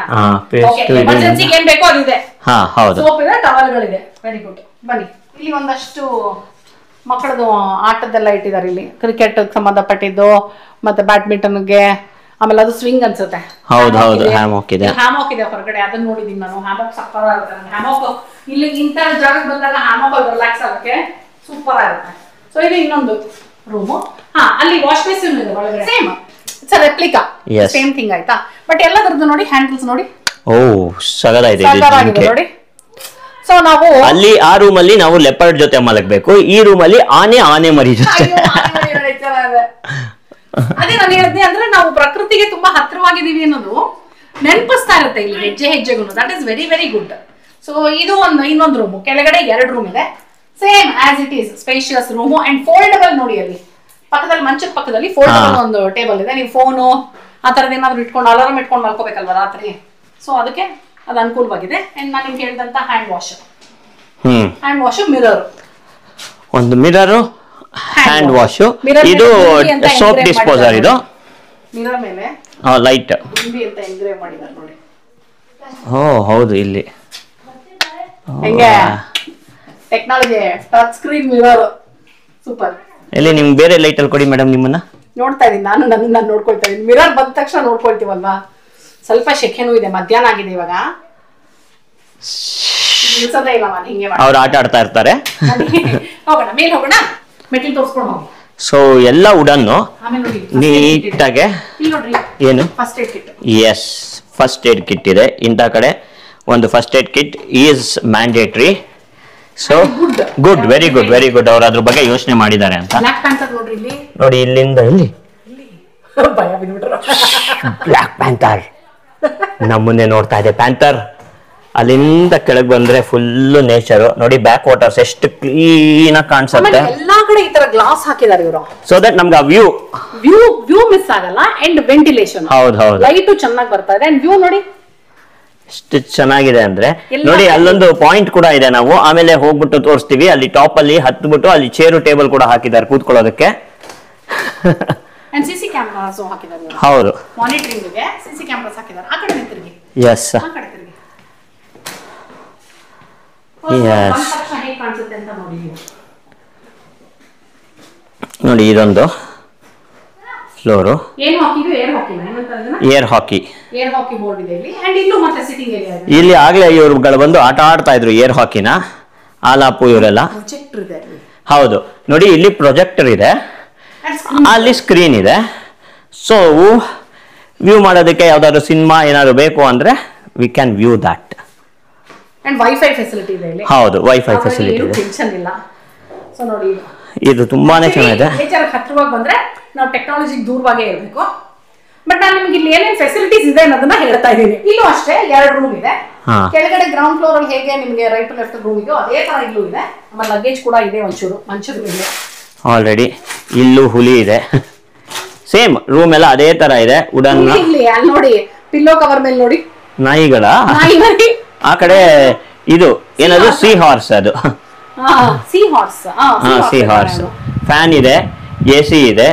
ಎಮರ್ಜೆನ್ಸಿಗೆ ಏನ್ ಬೇಕೋ ಅದಿದೆ. ಹಾ ಹೌದು, ಸೋಪ್ ಇದೆ, ಟವಲ್ಗಳಿದೆ. Very good. ಬನ್ನಿ, ಇಲ್ಲಿ ಒಂದಷ್ಟು ಮಕ್ಕಳದು ಆಟದೆಲ್ಲ ಇಟ್ಟಿದ್ದಾರೆ. ಇಲ್ಲಿ ಕ್ರಿಕೆಟ್ ಸಂಬಂಧಪಟ್ಟಿದ್ದು, ಮತ್ತೆ ಬ್ಯಾಡ್ಮಿಂಟನ್ಗೆ, ಆಮೇಲೆ ಅದು ಸ್ವಿಂಗ್ ಅನ್ಸುತ್ತೆ. ಹೌದು ಹೌದು, ಹ್ಯಾಮಾಕ್ ಇದೆ. ಹ್ಯಾಮಾಕ್ ಇದೆ ಹೊರಗಡೆ, ಅದನ್ನ ನೋಡಿದೀನಿ ನಾನು. ಹ್ಯಾಮಾಕ್ ಸಕ್ಕರ್ ಆಗುತ್ತೆ. ಹ್ಯಾಮಾಕ್ ಇಲ್ಲಿ ಇಂಥ ಜಾಗಕ್ಕೆ ಬಂದಾಗ ಹ್ಯಾಮಾಕ್ ಅಲ್ಲಿ ರಿಲ್ಯಾಕ್ಸ್ ಆಗಕ್ಕೆ ಸೂಪರ್ ಆಗುತ್ತೆ. ಸೊ ಇದು ಇನ್ನೊಂದು ರೂಮು. ಅಲ್ಲಿ ವಾಶ್ ಬೇಸಿನ್ ಇದೆ ಒಳಗಡೆ. Same it's a replica, same thing ಆಯ್ತಾ? ಬಟ್ ಎಲ್ಲದರದ್ದು ನೋಡಿ, ಹ್ಯಾಂಡಲ್ಸ್ ನೋಡಿ. ಓ ಸಗದಾಗಿದೆ ನೋಡಿ. ಸೊ ನಾವು ಅಲ್ಲಿ ಆ ರೂಮ್ ಅಲ್ಲಿ ನಾವು ಲೆಪರ್ಡ್ ಜೊತೆ ಮಲಗಬೇಕು, ಈ ರೂಮ್ ಅಲ್ಲಿ ಆನೆ ಮರಿ ಜೊತೆ. ಅದೇ ನಾನು ಹೇಳಿದ್ದೆ, ಅಂದ್ರೆ ನಾವು ಪ್ರಕೃತಿಗೆ ತುಂಬಾ ಹತ್ತಿರವಾಗಿದ್ದೀವಿ ಅನ್ನೋದು ನೆನಪಿಸ್ತಾ ಇರುತ್ತೆ ಇಲ್ಲಿ ಹೆಜ್ಜೆಗೂ. That is very very good. So ಇದು ಇನ್ನೊಂದು ರೂಮು, ಕೆಳಗಡೆ 2 ರೂಮ್ ಇದೆ. Same as it is spacious room. And foldable ನೋಡಿ, ಅಲ್ಲಿ ಪಕ್ಕದಲ್ಲಿ ಮಂಚದ ಪಕ್ಕದಲ್ಲಿ ಫೋಲ್ಡಬಲ್ ಒಂದು ಟೇಬಲ್ ಇದೆ. ನೀವು ಫೋನು ಆ ತರದ್ ಏನಾದ್ರು ಇಟ್ಕೊಂಡು ಅಲಾರಾಮ್ ಇಟ್ಕೊಂಡು ಮಲ್ಕೋಬೇಕಲ್ವಾ ರಾತ್ರಿ. ಸೊ ಅದಕ್ಕೆ ಅದು ಅನುಕೂಲವಾಗಿದೆ. ಅಂಡ್ ನಾನು ನಿಮ್ಗೆ ಹೇಳಿದಂತ ಹ್ಯಾಂಡ್ ವಾಶ್, ಮಿರರ್, ಒಂದು ಮಿರರ್, ಹ್ಯಾಂಡ್ ವಾಶ್, ಇದು ಸೋಪ್ ಡಿಸ್ಪೋಸರ್. ಇದು ಮಿರರ್ ಮೇಲೆ ಲೈಟ್ ಅಂತ ಎಂಗ್ರೇವ್ ಮಾಡಿದ್ದಾರೆ ನೋಡಿ. ಓ ಹೌದು, ಇಲ್ಲಿ ಹೆಂಗೆ technology, touch screen mirror, super. ಇಲ್ಲಿ ನಿಮ್ಗೆ ಬೇರೆ ಲೈಟ್ ಅಲ್ಲಿ ಕೊಡಿ ಮೇಡಮ್. ನಿಮ್ಮನ್ನ ನೋಡ್ತಾ ಇದೀನಿ ನಾನು, ನನ್ನ ನೋಡ್ಕೊಳ್ತಾ ಇದೀನಿ. ಮಿರರ್ ಬಂದ ತಕ್ಷಣ ನೋಡ್ಕೊಳ್ತೀವಲ್ವಾ? ಸ್ವಲ್ಪ ಶೆಕೆನೂ ಇದೆ, ಮಧ್ಯಾಹ್ನ ಆಗಿದೆ ಇವಾಗ. ಅವ್ರು ಆಟ ಆಡ್ತಾ ಇರ್ತಾರೆ. ಹೋಗೋಣ, ಮೇಲೆ ಹೋಗೋಣ, ಮೆಟ್ಲು ತೋರಿಸ್ಕೊಂಡು ಹೋಗಿ. ಸೊ ಎಲ್ಲ ವುಡನ್ನು ನೀಟಾಗೆ ಏನು first aid kit. Yes, first aid kit ಇದೆ. ಇಂಥ ಕಡೆ ಒಂದು first aid kit is mandatory. So good, very good, very good. ಅವ್ರು ಅದ್ರ ಬಗ್ಗೆ ಯೋಚನೆ ಮಾಡಿದ್ದಾರೆ ಅಂತ ನೋಡಿ. ಇಲ್ಲಿಂದ ಇಲ್ಲಿ ಬ್ಲಾಕ್ ಪ್ಯಾಂಥರ್ ನಮ್ಮನ್ನೇ ನೋಡ್ತಾ ಇದೆ. ಪ್ಯಾಂಥರ್ ಅಲ್ಲಿಂದ ಕೆಳಗೆ ಬಂದ್ರೆ ಫುಲ್ ನೇಚರ್ ನೋಡಿ. ಬ್ಯಾಕ್ ವಾಟರ್ಸ್ ಎಷ್ಟು ಕ್ಲೀನ್ ಆಗಿ ಕಾಣಿಸುತ್ತೆ. ಎಲ್ಲಾ ಕಡೆ ಈ ತರ ಗ್ಲಾಸ್ ಹಾಕಿದ್ದಾರೆ ಇವರು, ಸೊ ದಟ್ ನಮ್ಗೆ ವ್ಯೂ ಮಿಸ್ ಆಗಲ್ಲ. ಅಂಡ್ ವೆಂಟಿಲೇಷನ್, ಹೌದು ಹೌದು, ಲೈಟ್ ಚೆನ್ನಾಗಿ ಬರ್ತಾ ಇದೆ. ಅಂಡ್ ವ್ಯೂ ನೋಡಿ ಎಷ್ಟು ಚೆನ್ನಾಗಿದೆ ಅಂದ್ರೆ ನೋಡಿ. ಅಲ್ಲೊಂದು ಪಾಯಿಂಟ್ ಕೂಡ ಇದೆ, ನಾವು ಆಮೇಲೆ ಹೋಗ್ಬಿಟ್ಟು ತೋರಿಸ್ತೀವಿ. ಅಲ್ಲಿ ಟಾಪ್ ಅಲ್ಲಿ ಹತ್ಬಿಟ್ಟು ಅಲ್ಲಿ ಚೇರು ಟೇಬಲ್ ಕೂಡ ಹಾಕಿದ್ದಾರೆ ಕೂತ್ಕೊಳ್ಳೋದಕ್ಕೆ. ಸಿಸಿ ಕ್ಯಾಮೆರಾಸ್ ಹಾಕಿದ್ದಾರೆ. ಹೌದು, ಮಾನಿಟರಿಂಗ್ ಗೆ ಸಿಸಿ ಕ್ಯಾಮೆರಾಸ್ ಹಾಕಿದ್ದಾರೆ. ಆ ಕಡೆ ತಿರುಗಿ. ಎಸ್, ಆ ಕಡೆ ತಿರುಗಿ. ಹೇಗೆ ಕಾಣಿಸುತ್ತೆ ಅಂತ ನೋಡಿ. ನೋಡಿ ಇದೊಂದು ಫ್ಲೋರು, ಏನು ಹಾಕಿ ಏರ್ ಹಾಕಿ ಬೋರ್ಡ್ ಇದೆ ಇಲ್ಲಿ. ಅಂಡ್ ಇಲ್ಲೂ ಮತ್ತೆ ಸಿಟ್ಟಿಂಗ್ ಏರಿಯಾ ಇದೆ. ಇಲ್ಲಿ ಆಗ್ಲೇ ಇವ್ರುಗಳು ಬಂದು ಆಟ ಆಡ್ತಾ ಇದ್ರು ಏರ್ ಹಾಕಿನ, ಆಲಾಪು ಇವರೆಲ್ಲ. ಪ್ರೊಜೆಕ್ಟರ್ ಇದೆ. ಹೌದು ನೋಡಿ, ಇಲ್ಲಿ ಪ್ರೊಜೆಕ್ಟರ್ ಇದೆ, ಅಲ್ಲಿ ಸ್ಕ್ರೀನ್ ಇದೆ. ಸೊ ವ್ಯೂ ಮಾಡೋದಕ್ಕೆ ಯಾವ್ದಾದ್ರು ಸಿನಿಮಾ ಏನಾದ್ರು ಬೇಕು ಅಂದ್ರೆ we can view that. And wifi facility ಇದೆ ಇಲ್ಲಿ. ಹೌದು, ವೈಫೈ ಫೆಸಿಲಿಟಿ ಇದೆ. ಟೆನ್ಷನ್ ಇಲ್ಲ. ಸೊ ನೋಡಿ, ಇದು ತುಂಬಾನೇ ಚೆನ್ನಾಗಿದೆ. ನೇಚರ್ ಹತ್ರವಾಗಿ ಬಂದ್ರೆ ನಾವು ಟೆಕ್ನಾಲಜಿಗೆ ದೂರವಾಗೇ ಇರಬೇಕು. ಬಟ್ ನಾನು ನಿಮ್ಗೆ ಇಲ್ಲಿ ಏನೇನು ಫೆಸಿಲಿಟೀಸ್ ಇದೆ ಅನ್ನೋದನ್ನ ಹೇಳ್ತಾ ಇದ್ದೀನಿ. ಇಲ್ಲೂ ಅಷ್ಟೇ 2 ರೂಮ್ ಇದೆ. ಕೆಳಗಡೆ ಗ್ರೌಂಡ್ ಫ್ಲೋರ್ ಅಲ್ಲಿ ಹೇಗೆ ನಿಮ್ಗೆ ರೈಟ್ ಟು ಲೆಫ್ಟ್ ರೂಮ್ ಇದೆಯೋ ಅದೇ ತರ ಇಲ್ಲೂ ಇದೆ. ಆಮೇಲೆ ಲಗೇಜ್ ಕೂಡ ಇದೆ, ಒಂಚೂರು ಮಂಚದ ಮೇಲೆ ಆಲ್ರೆಡಿ. ಇಲ್ಲೂ ಹುಲಿ ಇದೆ, ಸೇಮ್ ರೂಮ್ ಎಲ್ಲ ಅದೇ ತರ ಇದೆ. ವುಡನ್ ಇಲ್ಲಿ ಅಲ್ಲಿ ನೋಡಿ, ಪಿಲ್ಲೋ ಕವರ್ ಮೇಲೆ ನೋಡಿ ನಾಯಿಗಳ. ಆ ಕಡೆ ಇದು ಏನದು ಸೀ ಹಾರ್ಸ್, ಅದು sea horse. Sea horse. Fan ಇದೆ, AC ಇದೆ.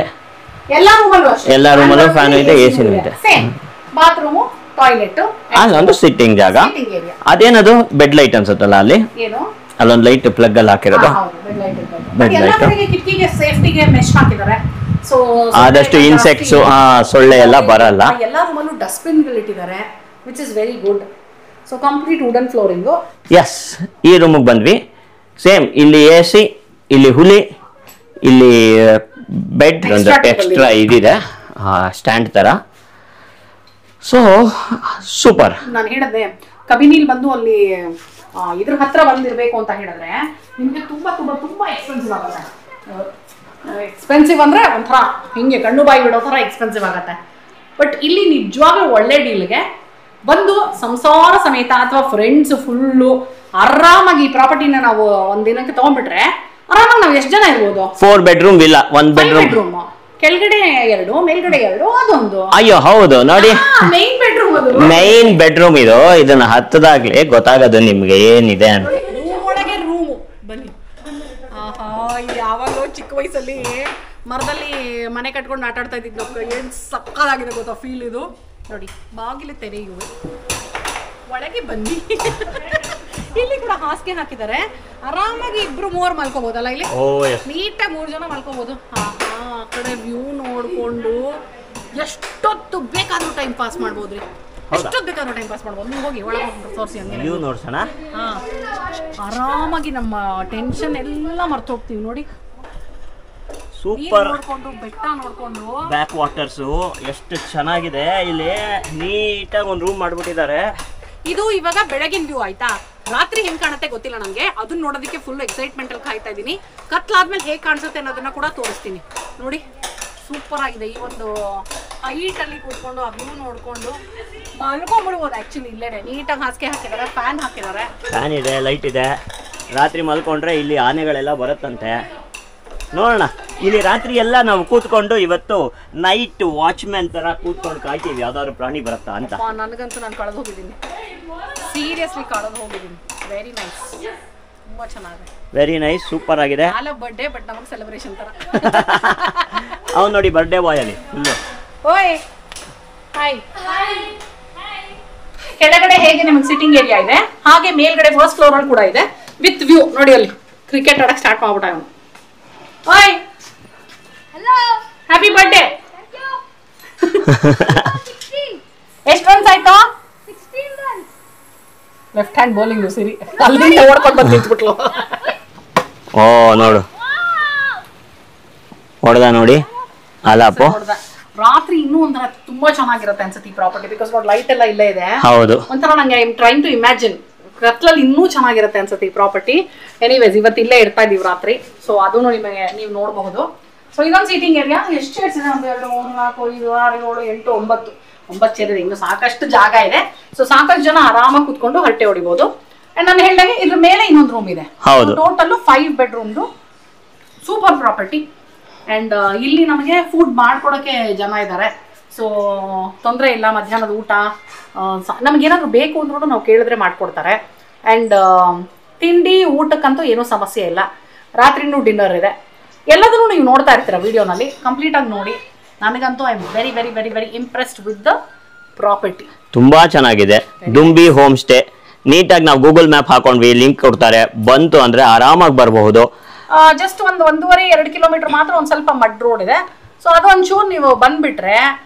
ಎಲ್ಲ ರೂಮಲ್ಲೂ ಅಷ್ಟೇ, ಎಲ್ಲ ರೂಮಲ್ಲೂ ಫ್ಯಾನ್ ಇದೆ, AC ಇದೆ. ಸೇಮ್ ಬಾತ್ರೂಮ್, ಟಾಯ್ಲೆಟ್, ಅಲ್ಲೊಂದು ಸಿಟ್ಟಿಂಗ್ ಜಾಗ. ಅದೇನದು ಬೆಡ್ ಲೈಟ್ ಅನ್ಸುತ್ತಲ್ಲ ಅಲ್ಲಿ, ಏನು ಅಲ್ಲೊಂದು ಲೈಟ್ ಪ್ಲಗ್ ಅಲ್ಲಿ ಹಾಕಿರೋದು. Bed light. ಕಿಟಕಿಗೆ ಸೇಫ್ಟಿಗೆ ಮೆಶ್ ಹಾಕಿದ್ದಾರೆ. ಸೊ ಆದಷ್ಟು ಇನ್ಸೆಕ್ಟ್ಸ್, ಸೊಳ್ಳೆ ಎಲ್ಲ ಬರಲ್ಲ. ಎಲ್ಲ ರೂಮಲ್ಲೂ ಡಸ್ಟ್ಬಿನ್ ಗಳು ಇಟ್ಟಿದ್ದಾರೆ, which is very good. So complete wooden flooring. Yes, ಈ ರೂಮಿಗೆ ಬಂದ್ವಿ. ಸೇಮ್ ಇಲ್ಲಿ AC, ಇಲ್ಲಿ ಹುಲಿ, ಇಲ್ಲಿ ಬೆಡ್ ಒಂದು ಎಕ್ಸ್ಟ್ರಾ ಇದಿದೆ, ಸ್ಟ್ಯಾಂಡ್ ತರ. So super. ನಾನು ಹೇಳಿದೆ ಕಬಿನಿಲ್ ಬಂದು ಅಲ್ಲಿ ಇದ್ರ ಹತ್ರ ಬಂದಿರಬೇಕು ಅಂತ ಹೇಳಿದ್ರೆ ನಿಮಗೆ ತುಂಬಾ ತುಂಬಾ ತುಂಬಾ ಎಕ್ಸ್ಪೆನ್ಸಿವ್ ಆಗುತ್ತೆ. ಎಕ್ಸ್ಪೆನ್ಸಿವ್ ಅಂದ್ರೆ ಒಂಥರ ಹಿಂಗೆ ಕಣ್ಣು ಬಾಯಿ ಬಿಡೋ ಥರ ಎಕ್ಸ್ಪೆನ್ಸಿವ್ ಆಗುತ್ತೆ. ಬಟ್ ಇಲ್ಲಿ ನಿಜವಾಗ್ಲೂ ಒಳ್ಳೆ ಡೀಲ್ಗೆ ಬಂದು ಸಂಸಾರ ಸಮೇತ ಅಥವಾ ಫ್ರೆಂಡ್ಸ್ ಫುಲ್ಲು ಆರಾಮಾಗಿ ಈ ಪ್ರಾಪರ್ಟಿನ ನಾವು ಒಂದಿನಕ್ಕೆ ತಗೊಂಡ್ಬಿಟ್ರೆ ಆರಾಮಾಗಿ ನಾವು ಎಷ್ಟು ಜನ ಇರ್ಬೋದು. 4 ಬೆಡ್ರೂಮ್ ಇಲ್ಲ, 1 ಬೆಡ್ರೂಮ್, ಕೆಳಗಡೆ 2, ಮೇಲ್ಗಡೆ 2, ಅದೊಂದು. ಅಯ್ಯೋ ಹೌದು ನೋಡಿ, ಮೈನ್ ಬೆಡ್ರೂಮ್. ಅದು ಮೈನ್ ಬೆಡ್ರೂಮ್ ಇದು. ಇದನ್ನ ಹತ್ತದಾಗ್ಲೇ ಗೊತ್ತಾಗೋದು ನಿಮ್ಗೆ ಏನಿದೆ ಅಂತ. ಒಳಗೆ ರೂಮು ಬನ್ನಿ. ಆಹಾ, ಇದು ಯಾವಾಗಲೂ ಚಿಕ್ಕ ವಯಸ್ಸಲ್ಲಿ ಮರದಲ್ಲಿ ಮನೆ ಕಟ್ಕೊಂಡು ಆಟ ಆಡ್ತಾ ಇದ್ದಿದ್ದು ನಾವು. ಏನು ಸಕ್ಕದಾಗಿದೆ ಗೊತ್ತಾ ಫೀಲ್ ಇದು. ನೋಡಿ, ಬಾಗಿಲು ತೆರೆಯುವೆ, ಒಳಗೆ ಬನ್ನಿ. ಇಲ್ಲಿ ಕೂಡ ಹಾಸಿಗೆ ಹಾಕಿದ್ದಾರೆ, ಆರಾಮಾಗಿ 2-3 ಮಲ್ಕೋಬಹುದಲ್ಲ ಇಲ್ಲಿ. ನೀಟಾಗಿ 3 ಜನ ಮಲ್ಕೋಬಹುದು. ಆ ಕಡೆ ವ್ಯೂ ನೋಡ್ಕೊಂಡು ಎಷ್ಟೊತ್ತು ಬೇಕಾದ್ರೂ ಟೈಮ್ ಪಾಸ್ ಮಾಡ್ಬೋದ್ರಿ. ಎಷ್ಟೊತ್ತು ಬೇಕಾದ್ರೂ ಟೈಮ್ ಪಾಸ್ ಮಾಡ್ಬೋದು. ನೀವು ಹೋಗಿ ಒಳಗೆ ತೋರಿಸಿ, ಹಂಗೆ ನೋಡ್ಸೋಣ. ಆರಾಮಾಗಿ ನಮ್ಮ ಟೆನ್ಷನ್ ಎಲ್ಲ ಮರ್ತು ಹೋಗ್ತೀವಿ ನೋಡಿ. ಸೂಪರ್. ನೋಡ್ಕೊಂಡು ಬೆಟ್ಟ ನೋಡ್ಕೊಂಡು ಬ್ಯಾಕ್ ವಾಟರ್ಸ್ ಎಷ್ಟು ಚೆನ್ನಾಗಿದೆ. ಇಲ್ಲಿ ನೀಟಾಗಿ ಒಂದು ರೂಮ್ ಮಾಡ್ಬಿಟ್ಟಿದ್ದಾರೆ. ಇದು ಇವಾಗ ಬೆಳಗಿನ ವ್ಯೂ ಆಯ್ತಾ. ರಾತ್ರಿ ಹೆಂಗ್ ಕಾಣುತ್ತೆ ಗೊತ್ತಿಲ್ಲ ನಂಗೆ, ಅದನ್ನ ನೋಡೋದಕ್ಕೆ ಫುಲ್ ಎಕ್ಸೈಟ್ಮೆಂಟ್ ಅಲ್ಲಿ ಕಾಯ್ತಾ ಇದೀನಿ. ಕತ್ಲಾದ್ಮೇಲೆ ಹೇಗೆ ಕಾಣಿಸುತ್ತೆ ಅನ್ನೋದನ್ನ ಕೂಡ ತೋರಿಸ್ತೀನಿ ನೋಡಿ. ಸೂಪರ್ ಆಗಿದೆ. ಈ ಒಂದು ಹೈಟ್ ಅಲ್ಲಿ ಕೂತ್ಕೊಂಡು ಆ ವ್ಯೂ ನೋಡ್ಕೊಂಡು ಮಲ್ಕೊಂಡ್ಬಿಡ್ಬೋದು. ಆಕ್ಚುಲಿ ಇಲ್ಲೇ ನೀಟಾಗಿ ಹಾಸಿಗೆ ಹಾಕಿದ್ದಾರೆ, ಫ್ಯಾನ್ ಹಾಕಿದ್ದಾರೆ, ಫ್ಯಾನ್ ಇದೆ, ಲೈಟ್ ಇದೆ. ರಾತ್ರಿ ಮಲ್ಕೊಂಡ್ರೆ ಇಲ್ಲಿ ಆನೆಗಳೆಲ್ಲ ಬರುತ್ತಂತೆ. ನೋಡೋಣ, ಇಲ್ಲಿ ರಾತ್ರಿ ಎಲ್ಲ ನಾವು ಕೂತ್ಕೊಂಡು ಇವತ್ತು ನೈಟ್ ವಾಚ್ಮ್ಯಾನ್ ತರ ಕೂತ್ಕೊಂಡು ಕಾಯ್ತೀವಿ ಯಾವ್ದಾದ್ರು ಪ್ರಾಣಿ ಬರುತ್ತಾ ಅಂತ. ನನಗಂತೂ ನಾನು ಕಳೆದು ಹೋಗಿದ್ದೀನಿ, ಸೀರಿಯಸ್ಲಿ ಕಳೆದು ಹೋಗಿದ್ದೀನಿ. ವೆರಿ ನೈಸ್, ತುಂಬಾ ಚೆನ್ನಾಗಿದೆ. ವೆರಿ ನೈಸ್, ಸೂಪರ್ ಆಗಿದೆ. ಬರ್ಡೇ ಬಟ್ ನಮಗೆ ಸೆಲೆಬ್ರೇಷನ್ ತರ. ಅವ್ನು ನೋಡಿ ಬರ್ಡೇ ಬಾಯ್ ಅಲ್ಲಿ ಫುಲ್ಲು. ಓಯ್ ಹಾಯ್. ಕೆಳಗಡೆ ಹೇಗೆ ನಿಮಗೆ ಸಿಟ್ಟಿಂಗ್ ಏರಿಯಾ ಇದೆ, ಹಾಗೆ ಮೇಲ್ಗಡೆ ಫಸ್ಟ್ ಫ್ಲೋರ್ ಅಲ್ಲಿ ಕೂಡ ಇದೆ ವಿತ್ ವ್ಯೂ. ನೋಡಿ ಅಲ್ಲಿ ಕ್ರಿಕೆಟ್ ಆಡಕ್ಕೆ ಸ್ಟಾರ್ಟ್ ಮಾಡ್ಬಿಟ್ಟ ಅವನು. ಓಯ್ ಹಲೋ, ಹ್ಯಾಪಿ ಬರ್ಡೇ. ಎಷ್ಟು ರನ್ಸ್ ಆಯ್ತು? 16 ರನ್ಸ್. ಲೆಫ್ಟ್ ಹ್ಯಾಂಡ್ ಬೌಲಿಂಗ್ ಸಿರಿ ಅಲ್ಲಿಂದ ಓಡ್ಕೊಂಡು ಬಂದು ನಿಂತ್ಬಿಟ್ಲು. ಓ ನೋಡು, ಹೊಡೆದ ನೋಡಿ ಅಲಾಪು. ರಾತ್ರಿ ಇನ್ನೂ ಒಂಥರ ತುಂಬಾ ಚೆನ್ನಾಗಿರುತ್ತೆ ಅನ್ಸುತ್ತೆ ಈ ಪ್ರಾಪರ್ಟಿ. ಬಿಕಾಸ್ ನೋಡಿ ಲೈಟ್ ಎಲ್ಲ ಇಲ್ಲೇ ಇದೆ. ಹೌದು, ಒಂಥರ ನಂಗೆ I am trying to imagine ಕತ್ಲಲ್ಲಿ ಇನ್ನೂ ಚೆನ್ನಾಗಿರುತ್ತೆ ಅನ್ಸುತ್ತೆ ಈ ಪ್ರಾಪರ್ಟಿ. ಎನಿವೇಸ್ ಇವತ್ತು ಇಲ್ಲೇ ಇರ್ತಾ ಇದೀವಿ ರಾತ್ರಿ. ಸೊ ಅದನ್ನು ನಿಮಗೆ ನೀವು ನೋಡಬಹುದು. ಸೊ ಇದೊಂದು ಸೀಟಿಂಗ್ ಏರಿಯಾ. ಎಷ್ಟು ಚೇರ್ಸ್ ಇದೆ? 1 2 3 4 5 6 7 8 9 ಚೇರ್ ಇದೆ. ಇನ್ನು ಸಾಕಷ್ಟು ಜಾಗ ಇದೆ. ಸೊ ಸಾಕಷ್ಟು ಜನ ಆರಾಮಾಗಿ ಕುತ್ಕೊಂಡು ಹರಟೆ ಹೊಡಿಬಹುದು. ಅಂಡ್ ನಾನು ಹೇಳಿದಾಗೆ ಇದ್ರ ಮೇಲೆ ಇನ್ನೊಂದು ರೂಮ್ ಇದೆ. ಟೋಟಲ್ 5 ಬೆಡ್ರೂಮ್ದು ಸೂಪರ್ ಪ್ರಾಪರ್ಟಿ. ಅಂಡ್ ಇಲ್ಲಿ ನಮಗೆ ಫುಡ್ ಮಾಡ್ಕೊಡೋಕೆ ಜನ ಇದ್ದಾರೆ. ಸೊ ತೊಂದರೆ ಇಲ್ಲ. ಮಧ್ಯಾಹ್ನದ ಊಟ ನಮಗೇನಾದ್ರು ಬೇಕು ಅಂದ್ರೂ ನಾವು ಕೇಳಿದ್ರೆ ಮಾಡ್ಕೊಡ್ತಾರೆ. ಆ್ಯಂಡ್ ತಿಂಡಿ ಊಟಕ್ಕಂತೂ ಏನೂ ಸಮಸ್ಯೆ ಇಲ್ಲ. ರಾತ್ರಿನೂ ಡಿನ್ನರ್ ಇದೆ. ಎಲ್ಲದನ್ನು ನೀವು ನೋಡ್ತಾ ಇರ್ತೀರ ವಿಡಿಯೋನಲ್ಲಿ. ಕಂಪ್ಲೀಟಾಗಿ ನೋಡಿ. ನನಗಂತೂ I am very very very very impressed with the property. ತುಂಬಾ ಚೆನ್ನಾಗಿದೆ. ದುಂಬಿ ಹೋಮ್ ಸ್ಟೇ ನೀಟಾಗಿ ನಾವು ಗೂಗಲ್ ಮ್ಯಾಪ್ ಹಾಕೊಂಡ್ವಿ, ಲಿಂಕ್ ಕೊಡ್ತಾರೆ, ಬಂತು ಅಂದ್ರೆ ಆರಾಮಾಗಿ ಬರಬಹುದು. ಜಸ್ಟ್ 1.5-2 ಕಿಲೋಮೀಟರ್ ಮಾತ್ರ ಒಂದು ಸ್ವಲ್ಪ ಮಡ್ ರೋಡ್ ಇದೆ. ಸೊ ಅದು ಒಂಚೂರು ನೀವು ಬಂದ್ಬಿಟ್ರೆ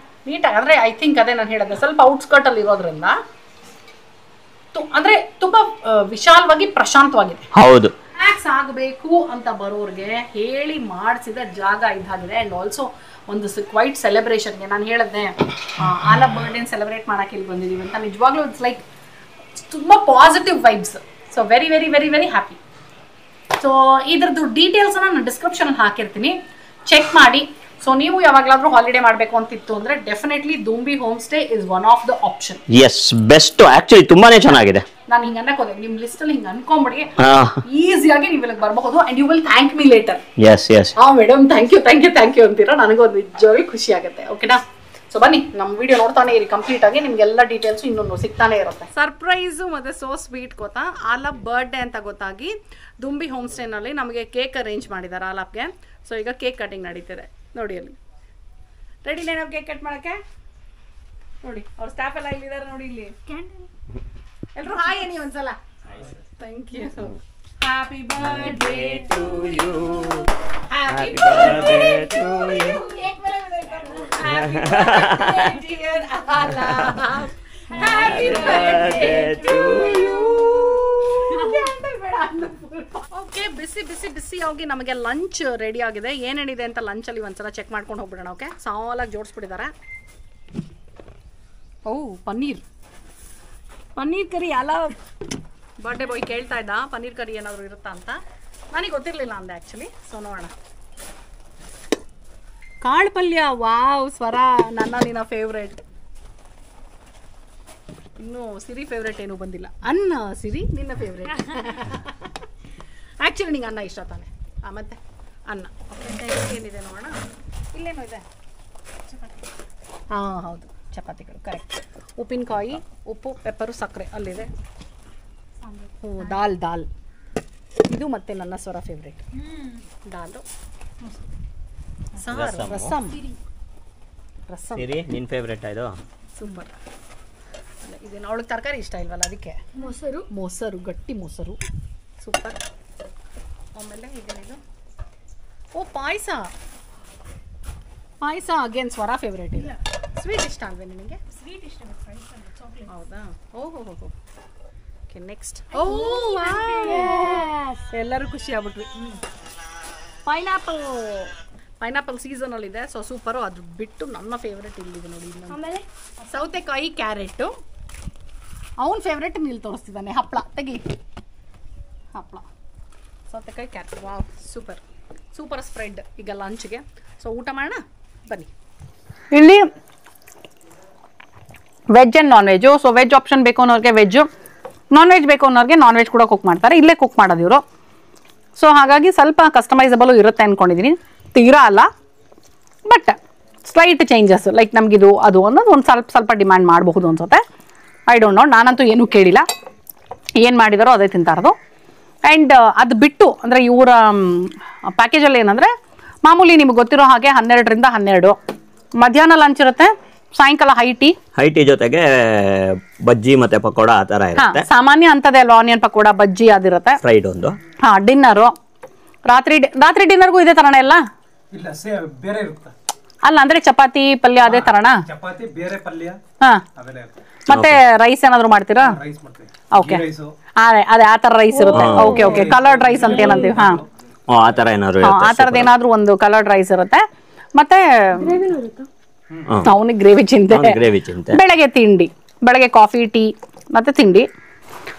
ನೀಟಾಗಿ, ಅಂದ್ರೆ ಐ ಥಿಂಕ್ ಅದೇ ನಾನು ಹೇಳಿದೆ, ಸ್ವಲ್ಪ ಔಟ್ಸ್ಕರ್ಟ್ ಅಲ್ಲಿ ಇರೋದ್ರಿಂದ ಅಂದ್ರೆ ತುಂಬಾ ವಿಶಾಲವಾಗಿ ಪ್ರಶಾಂತವಾಗಿದೆ. ಹೌದು, ರಿಲ್ಯಾಕ್ಸ್ ಆಗಬೇಕು ಅಂತ ಬರೋರಿಗೆ ಹೇಳಿ ಮಾಡಿಸಿದ ಜಾಗ ಇದಾಗಿದೆ. ಆ್ಯಂಡ್ ಆಲ್ಸೋ ಒಂದು ಕ್ವೈಟ್ ಸೆಲೆಬ್ರೇಷನ್ಗೆ ನಾನು ಹೇಳಿದ್ದೆ ಆಲ ಬರ್ಡೇನ ಸೆಲೆಬ್ರೇಟ್ ಮಾಡೋಕೆ ಇಲ್ಲಿ ಬಂದಿದ್ದೀವಿ ಅಂತ. ನಿಜವಾಗ್ಲೂ ಇಟ್ಸ್ ಲೈಕ್ ತುಂಬ positive vibes. So very very very very happy. So ಇದ್ರದ್ದು ಡೀಟೇಲ್ಸನ್ನು ನಾನು ಡಿಸ್ಕ್ರಿಪ್ಷನಲ್ಲಿ ಹಾಕಿರ್ತೀನಿ, ಚೆಕ್ ಮಾಡಿ. ಸೊ ನೀವು ಯಾವಾಗಲಾದ್ರೂ ಹಾಲಿಡೇ ಮಾಡಬೇಕು ಅಂತಿತ್ತು ಅಂದ್ರೆ definitely Dumbi home stay is one of the option. Yes, best. Actually ತುಂಬಾನೇ ಚೆನ್ನಾಗಿದೆ. ನಾನು ಹಿಂಗೆ ಅನ್ನಕೋದೆ, ನಿಮ್ಮ ಲಿಸ್ಟ್ ಅಲ್ಲಿ ಹಿಂಗೆ ಅನ್ಕೊಂಬಿಡಿ, ಈಸಿಯಾಗಿ ನೀವು ಇಲ್ಲಿಗೆ ಬರಬಹುದು. And you will thank me later. Yes yes, madam thank you ಅಂತೀರಾ, ನನಗೊಂದು ನಿಜವಾಗ್ಲೂ ಖುಷಿ ಆಗುತ್ತೆ. ಓಕೆನಾ? ಸೊ ಬನ್ನಿ, ನಮ್ಮ ವಿಡಿಯೋ ನೋಡ್ತಾನೆ ಇರಿ, ಕಂಪ್ಲೀಟ್ ಆಗಿ ನಿಮ್ಗೆಲ್ಲ ಡೀಟೇಲ್ಸ್ ಇನ್ನೊಂದು ಸಿಗ್ತಾನೆ ಇರುತ್ತೆ. ಸರ್ಪ್ರೈಸು ಮತ್ತೆ ಸೋ ಸ್ವೀಟ್ ಗೊತ್ತಾ, ಆಲಾಪ್ ಬರ್ಡೇ ಅಂತ ಗೊತ್ತಾಗಿ ದುಂಬಿ ಹೋಮ್ ಸ್ಟೇನಲ್ಲಿ ನಮಗೆ ಕೇಕ್ ಅರೇಂಜ್ ಮಾಡಿದ್ದಾರೆ ಆಲಾಪ್ಗೆ. ಸೊ ಈಗ ಕೇಕ್ ಕಟಿಂಗ್ ನಡೀತಿದೆ ನೋಡಿ. ಅಲ್ಲಿ ರೆಡಿನೇ ನಾವು ಕೇಕ್ ಕಟ್ ಮಾಡಕ್ಕೆ. ನೋಡಿ ಅವ್ರ ಸ್ಟಾಫ್ ಎಲ್ಲ ಇಲ್ಲಿದ್ದಾರೆ ನೋಡಿ. ಇಲ್ಲಿ ಎಲ್ರು ಹಾಯ್ ಅನ್ನಿ ಒಂದ್ಸಲ. Thank you. Happy birthday to you, happy birthday to you, happy birthday dear Alap, happy birthday to you. Okay, ಬಿಸಿ ಬಿಸಿ ಬಿಸಿಯಾಗಿ ನಮಗೆ ಲಂಚ್ ರೆಡಿ ಆಗಿದೆ. ಏನೇನಿದೆ ಅಂತ ಲಂಚಲ್ಲಿ ಒಂದ್ಸಲ ಚೆಕ್ ಮಾಡ್ಕೊಂಡು ಹೋಗ್ಬಿಡೋಣ. ಓಕೆ, ಸಾಲಾಗಿ ಜೋಡಿಸ್ಬಿಟ್ಟಿದ್ದಾರೆ. ಓ ಪನ್ನೀರ್ ಕರಿ ಅಲ್ಲ. ಬರ್ಡೇ ಬಾಯ್ ಕೇಳ್ತಾ ಇದ್ದ ಪನ್ನೀರ್ ಕರಿ ಏನಾದರೂ ಇರುತ್ತಾ ಅಂತ. ನನಗೆ ಗೊತ್ತಿರಲಿಲ್ಲ ಅಂದೆ ಆ್ಯಕ್ಚುಲಿ. ಸೊ ನೋಡೋಣ. ಕಾಳು ಪಲ್ಯ, ವಾವ್ ಸ್ವರ, ನಿನ್ನ ಫೇವ್ರೇಟ್. ಇನ್ನು ಸಿರಿ ಫೇವ್ರೇಟ್ ಏನೂ ಬಂದಿಲ್ಲ. ಅನ್ನ ಸಿರಿ ನಿನ್ನ ಫೇವ್ರೇಟ್. ಆ್ಯಕ್ಚುಲಿ ನಿಂಗೆ ಅನ್ನ ಇಷ್ಟ ತಾನೆ? ಮತ್ತೆ ಅನ್ನ. ಏನಿದೆ ನೋಡೋಣ. ಇಲ್ಲೇನೋ ಇದೆ, ಹಾಂ ಹೌದು, ಚಪಾತಿಗಳು ಕರೆಕ್ಟ್. ಉಪ್ಪಿನಕಾಯಿ, ಉಪ್ಪು, ಪೆಪ್ಪರು, ಸಕ್ಕರೆ ಅಲ್ಲಿದೆ. ಹ್ಞೂ, ದಾಲ್ ಇದು ಮತ್ತೆ ನನ್ನ ಸ್ವರ ಫೇವ್ರೇಟ್. ದಾಲು, ಸಾರು, ರಸಂ. ನಿನ್ನ ಫೇವ್ರೇಟ್ ಇದು? ಸೂಪರ್. ಇದೇನು ಅವಳಿಗೆ ತರಕಾರಿ ಇಷ್ಟ ಇಲ್ವಲ್ಲ, ಅದಕ್ಕೆ ಮೊಸರು, ಗಟ್ಟಿ ಮೊಸರು, ಸೂಪರ್. ಆಮೇಲೆ ಇದೇನಿದು? ಓ ಪಾಯಸ ಅಗೇನ್ ಸ್ವರ ಫೇವ್ರೇಟ್ ಇದೆ. ಸ್ವೀಟ್ ಇಷ್ಟ ಅಲ್ವೇ ನಿನಗೆ? ಸ್ವೀಟ್ ಇಷ್ಟ, ಹೌದಾ? ಓಹೋ ಓಕೆ, ನೆಕ್ಸ್ಟ್. ಓ ಎಲ್ಲರೂ ಖುಷಿ ಆಗ್ಬಿಟ್ವಿ. ಪೈನಾಪಲ್ ಸೀಸನಲ್ಲಿದೆ, ಸೊ ಸೂಪರು. ಅದು ಬಿಟ್ಟು ನನ್ನ ಫೇವ್ರೇಟ್ ಇಲ್ಲಿದೆ ನೋಡಿ. ಆಮೇಲೆ ಸೌತೆಕಾಯಿ, ಕ್ಯಾರೆಟು. ಅವನ ಫೇವ್ರೇಟ್ ಇಲ್ಲಿ ತೋರಿಸ್ತಿದ್ದಾನೆ. ಹಪ್ಪಳ ತೆಗಿ, ಹಪ್ಪಳ, ಸೌತೆಕಾಯಿ, ಕ್ಯಾರೆಟ್. ವಾವ್, ಸೂಪರ್ ಸ್ಪ್ರೆಡ್ ಈಗ ಲಂಚ್ಗೆ. ಸೊ ಊಟ ಮಾಡೋಣ ಬನ್ನಿ. ಇಲ್ಲಿ veg and non veg. So veg option ಬೇಕು ಅನ್ನೋರಿಗೆ ವೆಜ್ಜು, ನಾನ್ ವೆಜ್ ಬೇಕು ಅನ್ನೋರಿಗೆ ನಾನ್ ವೆಜ್ ಕೂಡ ಕುಕ್ ಮಾಡ್ತಾರೆ. ಇಲ್ಲೇ ಕುಕ್ ಮಾಡೋದು ಇವರು. ಸೊ ಹಾಗಾಗಿ ಸ್ವಲ್ಪ ಕಸ್ಟಮೈಸಬಲು ಇರುತ್ತೆ ಅಂದ್ಕೊಂಡಿದ್ದೀನಿ. ತೀರಾ ಅಲ್ಲ, ಬಟ್ ಸ್ಲೈಟ್ ಚೇಂಜಸ್, ಲೈಕ್ ನಮಗಿದು ಅದು ಅನ್ನೋದು ಒಂದು ಸ್ವಲ್ಪ ಡಿಮ್ಯಾಂಡ್ ಮಾಡಬಹುದು ಅನ್ಸುತ್ತೆ. ಐ ಡೋಂಟ್ ನೋ, ನಾನಂತೂ ಏನೂ ಕೇಳಿಲ್ಲ. ಏನು ಮಾಡಿದಾರೋ ಅದೇ ತಿಂತಾರದು. ಆ್ಯಂಡ್ ಅದು ಬಿಟ್ಟು ಅಂದರೆ ಇವರ ಪ್ಯಾಕೇಜಲ್ಲಿ ಏನಂದರೆ ಮಾಮೂಲಿ ನಿಮ್ಗೆ ಗೊತ್ತಿರೋ ಹಾಗೆ 12ರಿಂದ 12 ಮಧ್ಯಾಹ್ನ ಲಂಚ್ ಇರುತ್ತೆ, ಸಾಯಂಕಾಲ ಹೈ ಟೀ ಜೊತೆಗೆ ಬಜ್ಜಿ ಮತ್ತೆ ಪಕೋಡ ಆ ಥರ ಇರುತ್ತೆ. ಸಾಮಾನ್ಯ ಅಂತದೇ ಅಲ್ಲ, ಆನಿಯನ್ ಪಕೋಡ, ಬಜ್ಜಿ ಅದಿರುತ್ತೆ. ಫ್ರೈಡ್ ಒಂದು. ಡಿನ್ನರು, ರಾತ್ರಿ ಡಿನ್ನರ್ಗೂ ಇದೇ ತರಣ ಎಲ್ಲ? ಇಲ್ಲ, ಬೇರೆ ಇರುತ್ತೆ. ಅಲ್ಲ ಅಂದ್ರೆ ಚಪಾತಿ ಪಲ್ಯ ಅದೇ ತರಣ? ಚಪಾತಿ ಬೇರೆ, ಪಲ್ಯ ಮತ್ತೆ ರೈಸ್ ಏನಾದ್ರು ಮಾಡ್ತೀರಾ? ಓಕೆ, ಅದೇ ಆ ತರ ರೈಸ್ ಇರುತ್ತೆ. ಓಕೆ, ಕಲರ್ಡ್ ರೈಸ್ ಅಂತ ಏನಂತೀವಿ. ಆ ತರ ಏನಾದ್ರು, ಆ ತರದ್ ಏನಾದ್ರು ಒಂದು ಕಲರ್ಡ್ ರೈಸ್ ಇರುತ್ತೆ. ಮತ್ತೆ ಅವನಿಗೆ ಗ್ರೇವಿ ಚಿಂತೆ. ಬೆಳಗ್ಗೆ ತಿಂಡಿ, ಬೆಳಗ್ಗೆ ಕಾಫಿ, ಟೀ ಮತ್ತೆ ತಿಂಡಿ.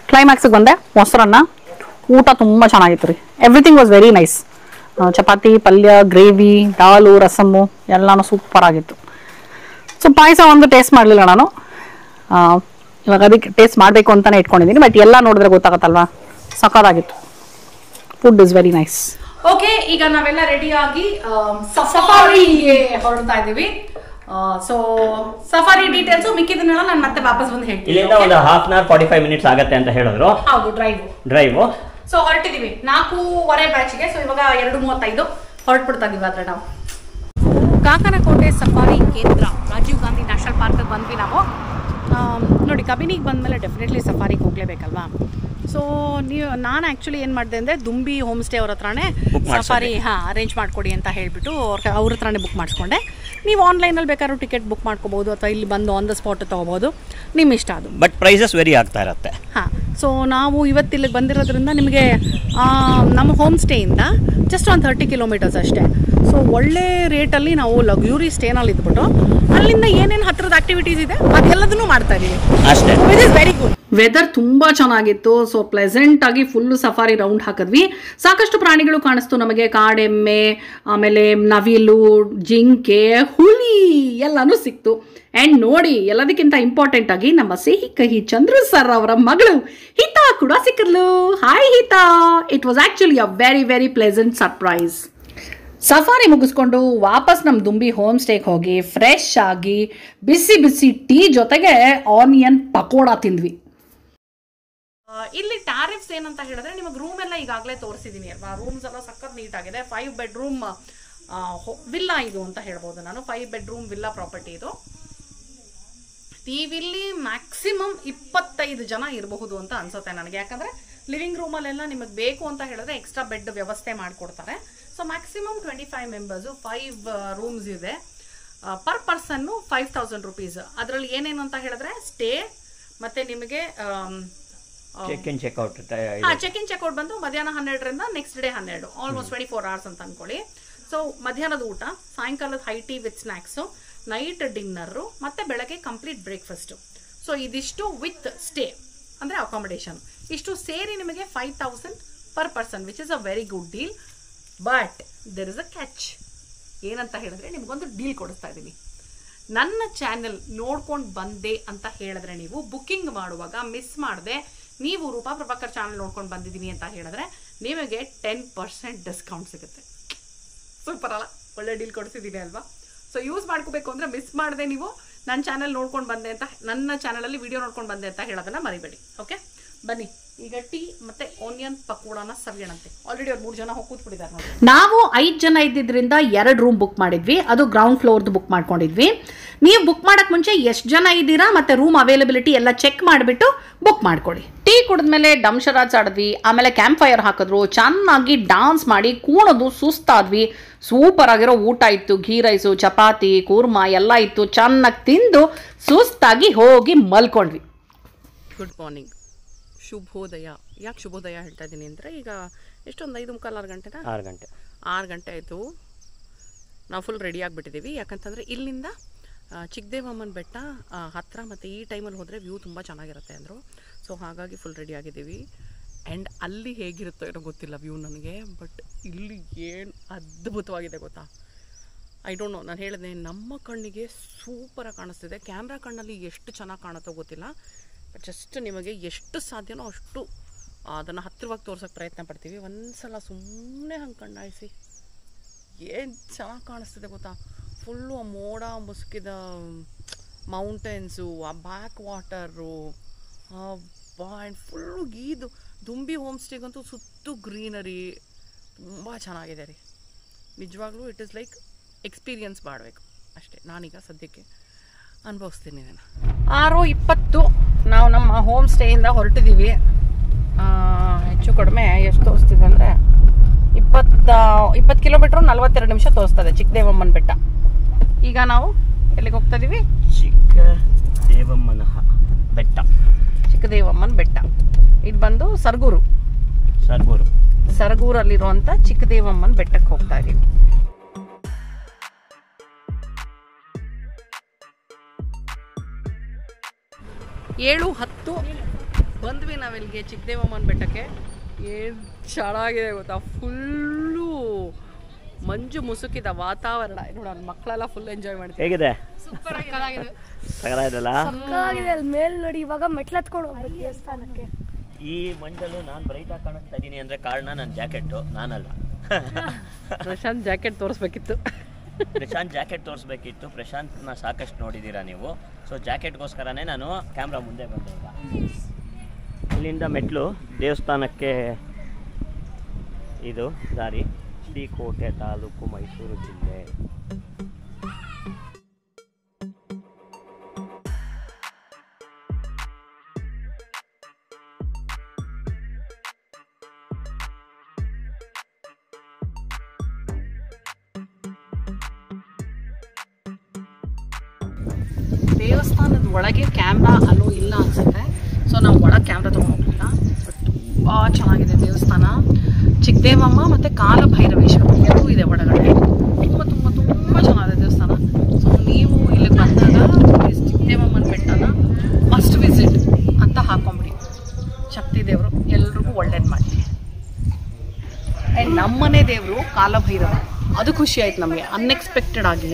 ಕ್ಲೈಮ್ಯಾಕ್ಸ್ಗೆ ಬಂದೆ, ಮೊಸರನ್ನ. ಊಟ ತುಂಬ ಚೆನ್ನಾಗಿತ್ತು ರೀ. Everything was very nice. Chapati, ಪಲ್ಯ, ಗ್ರೇವಿ, ದಾಲು, ರಸಮ್ಮು ಎಲ್ಲಾನು ಸೂಪರ್ ಆಗಿತ್ತು. ಸೊ ಪಾಯಸ ಒಂದು ಟೇಸ್ಟ್ ಮಾಡಲಿಲ್ಲ ನಾನು. ಇವಾಗ ಅದಕ್ಕೆ ಟೇಸ್ಟ್ ಮಾಡಬೇಕು ಅಂತಲೇ ಇಟ್ಕೊಂಡಿದ್ದೀನಿ. ಬಟ್ ಎಲ್ಲ ನೋಡಿದ್ರೆ ಗೊತ್ತಾಗತ್ತಲ್ವಾ, ಸಖತ್ತಾಗಿತ್ತು. Food is very nice. Okay, ಈಗ ನಾವೆಲ್ಲ ರೆಡಿಯಾಗಿ ಸಫಾರಿಗೆ ಹೊರಡ್ತಾ ಇದ್ದೀವಿ. ಸೊ ಸಫಾರಿ ಡೀಟೇಲ್ಸ್ ಮಿಕ್ಕಿದನ್ನೆಲ್ಲ ನಾನು ಮತ್ತೆ ವಾಪಸ್ ಬಂದು ಹೇಳ್ತೀನಿ. ಇಲ್ಲಿಂದ ಒಂದು 1/2 hour 45 minutes ಆಗುತ್ತೆ ಅಂತ ಹೇಳಿದ್ರು. ಹೌದು, ಡ್ರೈವ್. ಸೊ ಹೊರಟಿದೀವಿ 4:15 ಬ್ಯಾಚ್ಗೆ. ಸೊ ಇವಾಗ 2:35 ಹೊರಟ್ಬಿಡ್ತಾ ಇದೀವಿ. ಆದ್ರೆ ನಾವು ಕಾಕನಕೋಟೆ ಸಫಾರಿ ಕೇಂದ್ರ, ರಾಜೀವ್ ಗಾಂಧಿ ನ್ಯಾಷನಲ್ ಪಾರ್ಕ್ ಬಂದ್ವಿ ನಾವು. ನೋಡಿ ಕಬಿನಿಗೆ ಬಂದಮೇಲೆ ಡೆಫಿನೆಟ್ಲಿ ಸಫಾರಿಗೆ ಹೋಗಲೇಬೇಕಲ್ವಾ. ಸೊ ನಾನು ಆ್ಯಕ್ಚುಲಿ ಏನು ಮಾಡಿದೆ ಅಂದರೆ ದುಂಬಿ ಹೋಮ್ ಸ್ಟೇ ಅವ್ರ ಹತ್ರನೇ ಸಫಾರಿ ಅರೇಂಜ್ ಮಾಡಿಕೊಡಿ ಅಂತ ಹೇಳಿಬಿಟ್ಟು ಅವ್ರ ಹತ್ರನೇ ಬುಕ್ ಮಾಡಿಸ್ಕೊಂಡೆ. ನೀವು ಆನ್ಲೈನಲ್ಲಿ ಬೇಕಾದ್ರೂ ಟಿಕೆಟ್ ಬುಕ್ ಮಾಡ್ಕೋಬೋದು ಅಥವಾ ಇಲ್ಲಿ ಬಂದು ಆನ್ ದ ಸ್ಪಾಟ್ ತೊಗೋಬೋದು, ನಿಮ್ಮ ಇಷ್ಟ ಅದು. ಬಟ್ ಪ್ರೈಸಸ್ ವೆರಿ ಆಗ್ತಾ ಇರುತ್ತೆ. ಸೊ ನಾವು ಇವತ್ತಿಲ್ಲಿಗೆ ಬಂದಿರೋದ್ರಿಂದ ನಿಮಗೆ ನಮ್ಮ ಹೋಮ್ ಸ್ಟೇಯಿಂದ ಜಸ್ಟ್ ಒಂದು 30 ಕಿಲೋಮೀಟರ್ಸ್ ಅಷ್ಟೇ. ಸೊ ಒಳ್ಳೆ ರೇಟಲ್ಲಿ ನಾವು ಲಗ್ಯೂರಿ ಸ್ಟೇನಲ್ಲಿ ಇದ್ಬಿಟ್ಟು ಅಲ್ಲಿಂದ ಏನೇನು ಹತ್ತಿರದ ಆಕ್ಟಿವಿಟೀಸ್ ಇದೆ ಅದೆಲ್ಲದನ್ನು ಮಾಡ್ತಾ ಇದ್ದೀವಿ ಅಷ್ಟೇ. It is very good. Weather ತುಂಬ ಚೆನ್ನಾಗಿತ್ತು. ಸೊ ಪ್ಲೆಸೆಂಟ್ ಆಗಿ ಫುಲ್ ಸಫಾರಿ ರೌಂಡ್ ಹಾಕಿದ್ವಿ. ಸಾಕಷ್ಟು ಪ್ರಾಣಿಗಳು ಕಾಣಿಸ್ತು ನಮಗೆ, ಕಾಡೆಮ್ಮೆ, ಆಮೇಲೆ ನವಿಲು, ಜಿಂಕೆ, ಹುಲಿ ಎಲ್ಲನೂ ಸಿಕ್ತು. ಆ್ಯಂಡ್ ನೋಡಿ, ಎಲ್ಲದಕ್ಕಿಂತ ಇಂಪಾರ್ಟೆಂಟ್ ಆಗಿ ನಮ್ಮ ಸಿಹಿ ಕಹಿ ಚಂದ್ರು ಸರ್ ಅವರ ಮಗಳು ಹಿತಾ ಕೂಡ ಸಿಕ್ಕಿದ್ಲು. Hi Hita. It was actually a very very pleasant surprise. Safari ಮುಗಿಸ್ಕೊಂಡು ವಾಪಸ್ ನಮ್ಮ ದುಂಬಿ ಹೋಮ್ ಸ್ಟೇಗೆ ಹೋಗಿ ಫ್ರೆಶ್ ಆಗಿ ಬಿಸಿ ಬಿಸಿ ಟೀ ಜೊತೆಗೆ ಆನಿಯನ್ ಪಕೋಡ ತಿಂದ್ವಿ. ಇಲ್ಲಿ ಟ್ಯಾರಿಫ್ಸ್ ಏನಂತ ಹೇಳಿದ್ರೆ, ನಿಮಗೆ ರೂಮ್ ಎಲ್ಲ ಈಗಾಗಲೇ ತೋರಿಸಿದ್ದೀನಿ ಅಲ್ವಾ. ರೂಮ್ಸ್ ಎಲ್ಲ ಸಖತ್ ನೀಟಾಗಿದೆ. 5 ಬೆಡ್ರೂಮ್ ವಿಲ್ಲಾ ಇದು ಅಂತ ಹೇಳ್ಬೋದು ನಾನು. 5 ಬೆಡ್ರೂಮ್ ವಿಲ್ಲಾ ಪ್ರಾಪರ್ಟಿ ಇದು. ಇಲ್ಲಿ ಮ್ಯಾಕ್ಸಿಮಮ್ 25 ಜನ ಇರಬಹುದು ಅಂತ ಅನ್ಸುತ್ತೆ ನನಗೆ. ಯಾಕಂದರೆ ಲಿವಿಂಗ್ ರೂಮಲ್ಲೆಲ್ಲ ನಿಮಗೆ ಬೇಕು ಅಂತ ಹೇಳಿದ್ರೆ ಎಕ್ಸ್ಟ್ರಾ ಬೆಡ್ ವ್ಯವಸ್ಥೆ ಮಾಡಿಕೊಡ್ತಾರೆ. So maximum 25 members. 5 ರೂಮ್ಸ್ ಇದೆ. ಪರ್ ಪರ್ಸನ್ನು 5000 ರುಪೀಸ್. ಅದರಲ್ಲಿ ಏನೇನು ಅಂತ ಹೇಳಿದ್ರೆ ಸ್ಟೇ, ಮತ್ತು ನಿಮಗೆ ಚೆಕ್ ಇನ್ ಚೆಕ್ಔಟ್ ಬಂದು ಮಧ್ಯಾಹ್ನ 12ರಿಂದ ನೆಕ್ಸ್ಟ್ ಡೇ 12, ಆಲ್ಮೋಸ್ಟ್ 24 hours ಅಂತ ಅನ್ಕೊಳ್ಳಿ. ಸೊ ಮಧ್ಯಾಹ್ನದ ಊಟ, ಸಾಯಂಕಾಲದ high tea with snacks, night dinner, ಮತ್ತು ಬೆಳಗ್ಗೆ ಕಂಪ್ಲೀಟ್ ಬ್ರೇಕ್ಫಾಸ್ಟು. ಸೊ ಇದಿಷ್ಟು ವಿತ್ ಸ್ಟೇ ಅಂದರೆ ಅಕಾಮಿಡೇಷನ್. ಇಷ್ಟು ಸೇರಿ ನಿಮಗೆ 5000 per person, which is a very good deal. But there is a catch. ಏನಂತ ಹೇಳಿದ್ರೆ, ನಿಮಗೊಂದು ಡೀಲ್ ಕೊಡಿಸ್ತಾ ಇದ್ದೀನಿ. ನನ್ನ ಚಾನೆಲ್ ನೋಡ್ಕೊಂಡು ಬಂದೆ ಅಂತ ಹೇಳಿದ್ರೆ, ನೀವು ಬುಕ್ಕಿಂಗ್ ಮಾಡುವಾಗ ಮಿಸ್ ಮಾಡದೆ ನೀವು ರೂಪಾ ಪ್ರಭಾಕರ್ ಚಾನಲ್ ನೋಡ್ಕೊಂಡು ಬಂದಿದ್ದೀನಿ ಅಂತ ಹೇಳಿದ್ರೆ ನಿಮಗೆ 10% ಡಿಸ್ಕೌಂಟ್ ಸಿಗುತ್ತೆ. ಸೂಪರ್ ಅಲ್ಲ? ಒಳ್ಳೆ ಡೀಲ್ ಕೊಡ್ತಿದ್ದೀನಿ ಅಲ್ವಾ? ಸೊ ಯೂಸ್ ಮಾಡ್ಕೋಬೇಕು ಅಂದರೆ ಮಿಸ್ ಮಾಡದೆ ನೀವು ನನ್ನ ಚಾನಲ್ ನೋಡ್ಕೊಂಡು ಬಂದೆ ಅಂತ, ನನ್ನ ಚಾನಲಲ್ಲಿ ವಿಡಿಯೋ ನೋಡ್ಕೊಂಡು ಬಂದೆ ಅಂತ ಹೇಳೋದನ್ನ ಮರಿಬೇಡಿ. ಓಕೆ, ಬನ್ನಿ ಈಗ ಟೀ ಮತ್ತೆ ಆನಿಯನ್ ಪಕೋಡಾನ ಸವಿಯಣಂತೆ. ಆಲ್ರೆಡಿ ಅವ್ರು 3 ಜನ ಹೋಗಿ ಕೂತ್ಬಿಟ್ಟಿದ್ದಾರೆ ನೋಡಿ. ನಾವು 5 ಜನ ಇದ್ದಿದ್ರಿಂದ 2 ರೂಮ್ ಬುಕ್ ಮಾಡಿದ್ವಿ. ಅದು ಗ್ರೌಂಡ್ ಫ್ಲೋರ್ದು ಬುಕ್ ಮಾಡ್ಕೊಂಡಿದ್ವಿ. ನೀವು ಬುಕ್ ಮಾಡಕ್ಕೆ ಮುಂಚೆ ಎಷ್ಟು ಜನ ಇದ್ದೀರಾ ಮತ್ತು ರೂಮ್ ಅವೈಲಬಿಲಿಟಿ ಎಲ್ಲ ಚೆಕ್ ಮಾಡಿಬಿಟ್ಟು ಬುಕ್ ಮಾಡ್ಕೊಳ್ಳಿ. ಟೀ ಕುಡಿದ್ಮೇಲೆ ಡಮ್ಶರಾಜ್ ಆಡಿದ್ವಿ. ಆಮೇಲೆ ಕ್ಯಾಂಪ್ ಫೈರ್ ಹಾಕಿದ್ರು. ಚೆನ್ನಾಗಿ ಡಾನ್ಸ್ ಮಾಡಿ ಕೂಣೋದು ಸುಸ್ತಾದ್ವಿ. ಸೂಪರ್ ಆಗಿರೋ ಊಟ ಇತ್ತು. ಘೀ ರೈಸು, ಚಪಾತಿ, ಕೂರ್ಮಾ ಎಲ್ಲ ಇತ್ತು. ಚೆನ್ನಾಗಿ ತಿಂದು ಸುಸ್ತಾಗಿ ಹೋಗಿ ಮಲ್ಕೊಂಡ್ವಿ. ಗುಡ್ ಮಾರ್ನಿಂಗ್, ಶುಭೋದಯ. ಯಾಕೆ ಶುಭೋದಯ ಹೇಳ್ತಾ ಇದ್ದೀನಿ ಅಂದರೆ, ಈಗ ಎಷ್ಟೊಂದು 5:45 ಗಂಟೆನಾ? 6 ಗಂಟೆ ಆಯಿತು. ನಾವು ಫುಲ್ ರೆಡಿ ಆಗಿಬಿಟ್ಟಿದ್ದೀವಿ. ಯಾಕಂತಂದರೆ ಇಲ್ಲಿಂದ ಚಿಕ್ಕದೇವಮ್ಮನ ಬೆಟ್ಟ ಹತ್ತಿರ, ಮತ್ತು ಈ ಟೈಮಲ್ಲಿ ಹೋದರೆ ವ್ಯೂ ತುಂಬ ಚೆನ್ನಾಗಿರುತ್ತೆ ಅಂದರು. ಸೊ ಹಾಗಾಗಿ ಫುಲ್ ರೆಡಿ ಆಗಿದ್ದೀವಿ. ಆ್ಯಂಡ್ ಅಲ್ಲಿ ಹೇಗಿರುತ್ತೋ ಏನೋ ಗೊತ್ತಿಲ್ಲ ವ್ಯೂ ನನಗೆ, ಬಟ್ ಇಲ್ಲಿ ಏನು ಅದ್ಭುತವಾಗಿದೆ ಗೊತ್ತಾ. ಐ ಡೋಂಟ್ ನೋ, ನಾನು ಹೇಳಿದೆ ನಮ್ಮ ಕಣ್ಣಿಗೆ ಸೂಪರಾಗಿ ಕಾಣಿಸ್ತಿದೆ. ಕ್ಯಾಮ್ರಾ ಕಣ್ಣಲ್ಲಿ ಎಷ್ಟು ಚೆನ್ನಾಗಿ ಕಾಣುತ್ತೋ ಗೊತ್ತಿಲ್ಲ. ಬಟ್ ಜಸ್ಟ್ ನಿಮಗೆ ಎಷ್ಟು ಸಾಧ್ಯನೋ ಅಷ್ಟು ಅದನ್ನು ಹತ್ತಿರವಾಗಿ ತೋರ್ಸೋಕ್ಕೆ ಪ್ರಯತ್ನ ಪಡ್ತೀವಿ. ಒಂದು ಸಲ ಸುಮ್ಮನೆ ಹಂಗೆ ಕಣ್ಣಾಯಿಸಿ ಏನು ಚೆನ್ನಾಗಿ ಕಾಣಿಸ್ತಿದೆ ಗೊತ್ತಾ. ಫುಲ್ಲು ಆ ಮೋಡ ಮುಸುಕಿದ ಮೌಂಟೇನ್ಸು, ಆ ಬ್ಯಾಕ್ ವಾಟರು, ಆ್ಯಂಡ್ ಫುಲ್ಲು ಗೀದು ದುಂಬಿ ಹೋಮ್ ಸ್ಟೇಗಂತೂ ಸುತ್ತು ಗ್ರೀನರಿ ತುಂಬ ಚೆನ್ನಾಗಿದೆ ರೀ. ನಿಜವಾಗ್ಲೂ ಇಟ್ ಈಸ್ ಲೈಕ್ ಎಕ್ಸ್ಪೀರಿಯನ್ಸ್ ಮಾಡಬೇಕು ಅಷ್ಟೇ. ನಾನೀಗ ಸದ್ಯಕ್ಕೆ ಅನುಭವಿಸ್ತೀನಿ ನಾನು. 6:20 ನಾವು ನಮ್ಮ ಹೋಮ್ ಸ್ಟೇಯಿಂದ ಹೊರಟಿದ್ದೀವಿ. ಹೆಚ್ಚು ಕಡಿಮೆ ಎಷ್ಟು ತೋರಿಸ್ತಿದೆ ಅಂದರೆ 20 ಕಿಲೋಮೀಟ್ರು 42 ನಿಮಿಷ ತೋರಿಸ್ತದೆ ಚಿಕ್ಕದೇವಮ್ಮನ ಬೆಟ್ಟ. ಈಗ ನಾವು ಎಲ್ಲಿಗೆ ಹೋಗ್ತಾ ಇದ್ದೀವಿ? ಚಿಕ್ಕದೇವಮ್ಮನ ಬೆಟ್ಟ. ಚಿಕ್ಕದೇವಮ್ಮನ ಬೆಟ್ಟ ಇದು ಬಂದು ಸರಗೂರಲ್ಲಿರುವಂಥ ಚಿಕ್ಕದೇವಮ್ಮನ ಬೆಟ್ಟಕ್ಕೆ ಹೋಗ್ತಾ ಇದ್ದೀವಿ. ಏಳು 10 ಬಂದ್ವಿ ನಾವಿಲ್ಲಿಗೆ ಚಿಕ್ಕದೇವಮ್ಮನ ಬೆಟ್ಟಕ್ಕೆ. ಏನು ಚೆನ್ನಾಗಿದೆ ಗೊತ್ತಾ. ಫುಲ್ಲು ಮಂಜು ಮುಸುಕಿದ ವಾತಾವರಣ ನೋಡ. ಮಕ್ಕಳೆಲ್ಲ ಫುಲ್ ಎಂಜಾಯ್ ಮಾಡ್ತೀವಿ. ಹೇಗಿದೆ? ಮೇಲ್ ನೋಡಿ, ಇವಾಗ ಮೆಟ್ಲತ್ಕೊಂಡು ಹೋಗ್ಬೇಕು ದೇವಸ್ಥಾನಕ್ಕೆ. ಈ ಮಂಡಲು ನಾನು ಬ್ರೈಟ್ ಆಗಿ ಕಾಣಿಸ್ತಾ ಇದ್ದೀನಿ ಅಂದರೆ ಕಾರಣ ನನ್ನ ಜಾಕೆಟ್ಟು, ನಾನಲ್ಲ. ಪ್ರಶಾಂತ್ ಜಾಕೆಟ್ ತೋರಿಸ್ಬೇಕಿತ್ತು. ಪ್ರಶಾಂತ್ನ ಸಾಕಷ್ಟು ನೋಡಿದ್ದೀರಾ ನೀವು. ಸೊ ಜಾಕೆಟ್ಗೋಸ್ಕರನೇ ನಾನು ಕ್ಯಾಮ್ರಾ ಮುಂದೆ ಬಂದೆ. ಈಗ ಇಲ್ಲಿಂದ ಮೆಟ್ಲು ದೇವಸ್ಥಾನಕ್ಕೆ ಇದು ದಾರಿ. ಶ್ರೀಕೋಟೆ ತಾಲೂಕು, ಮೈಸೂರು ಜಿಲ್ಲೆ. ಒಳಗೆ ಕ್ಯಾಮ್ರಾ ಅಲ್ಲೋ ಇಲ್ಲ ಅನ್ಸುತ್ತೆ, ಸೊ ನಾವು ಒಳಗೆ ಕ್ಯಾಮ್ರಾ ತೊಗೊಂಡೋಗ್ಲಿಲ್ಲ. ಬಟ್ ತುಂಬ ಚೆನ್ನಾಗಿದೆ ದೇವಸ್ಥಾನ. ಚಿಕ್ಕದೇವಮ್ಮ ಮತ್ತು ಕಾಲಭೈರವೇಶ್ವರ ಎರಡೂ ಇದೆ ಒಳಗಡೆ. ತುಂಬ ತುಂಬ ತುಂಬ ಚೆನ್ನಾಗಿದೆ ದೇವಸ್ಥಾನ. ಸೊ ನೀವು ಇಲ್ಲಿಗೆ ಬಂದಾಗ ಚಿಕ್ಕದೇವಮ್ಮನ ಬೆಟ್ಟನ ಮಸ್ಟ್ ವಿಸಿಟ್ ಅಂತ ಹಾಕೊಂಬಿಡಿ. ಶಕ್ತಿ ದೇವರು ಎಲ್ರಿಗೂ ಒಳ್ಳೇದು ಮಾಡಿ. ಆ್ಯಂಡ್ ನಮ್ಮನೆ ದೇವರು ಕಾಲಭೈರವ, ಅದು ಖುಷಿ ಆಯ್ತು ನಮಗೆ. ಅನ್ಎಕ್ಸ್ಪೆಕ್ಟೆಡ್ ಆಗಿ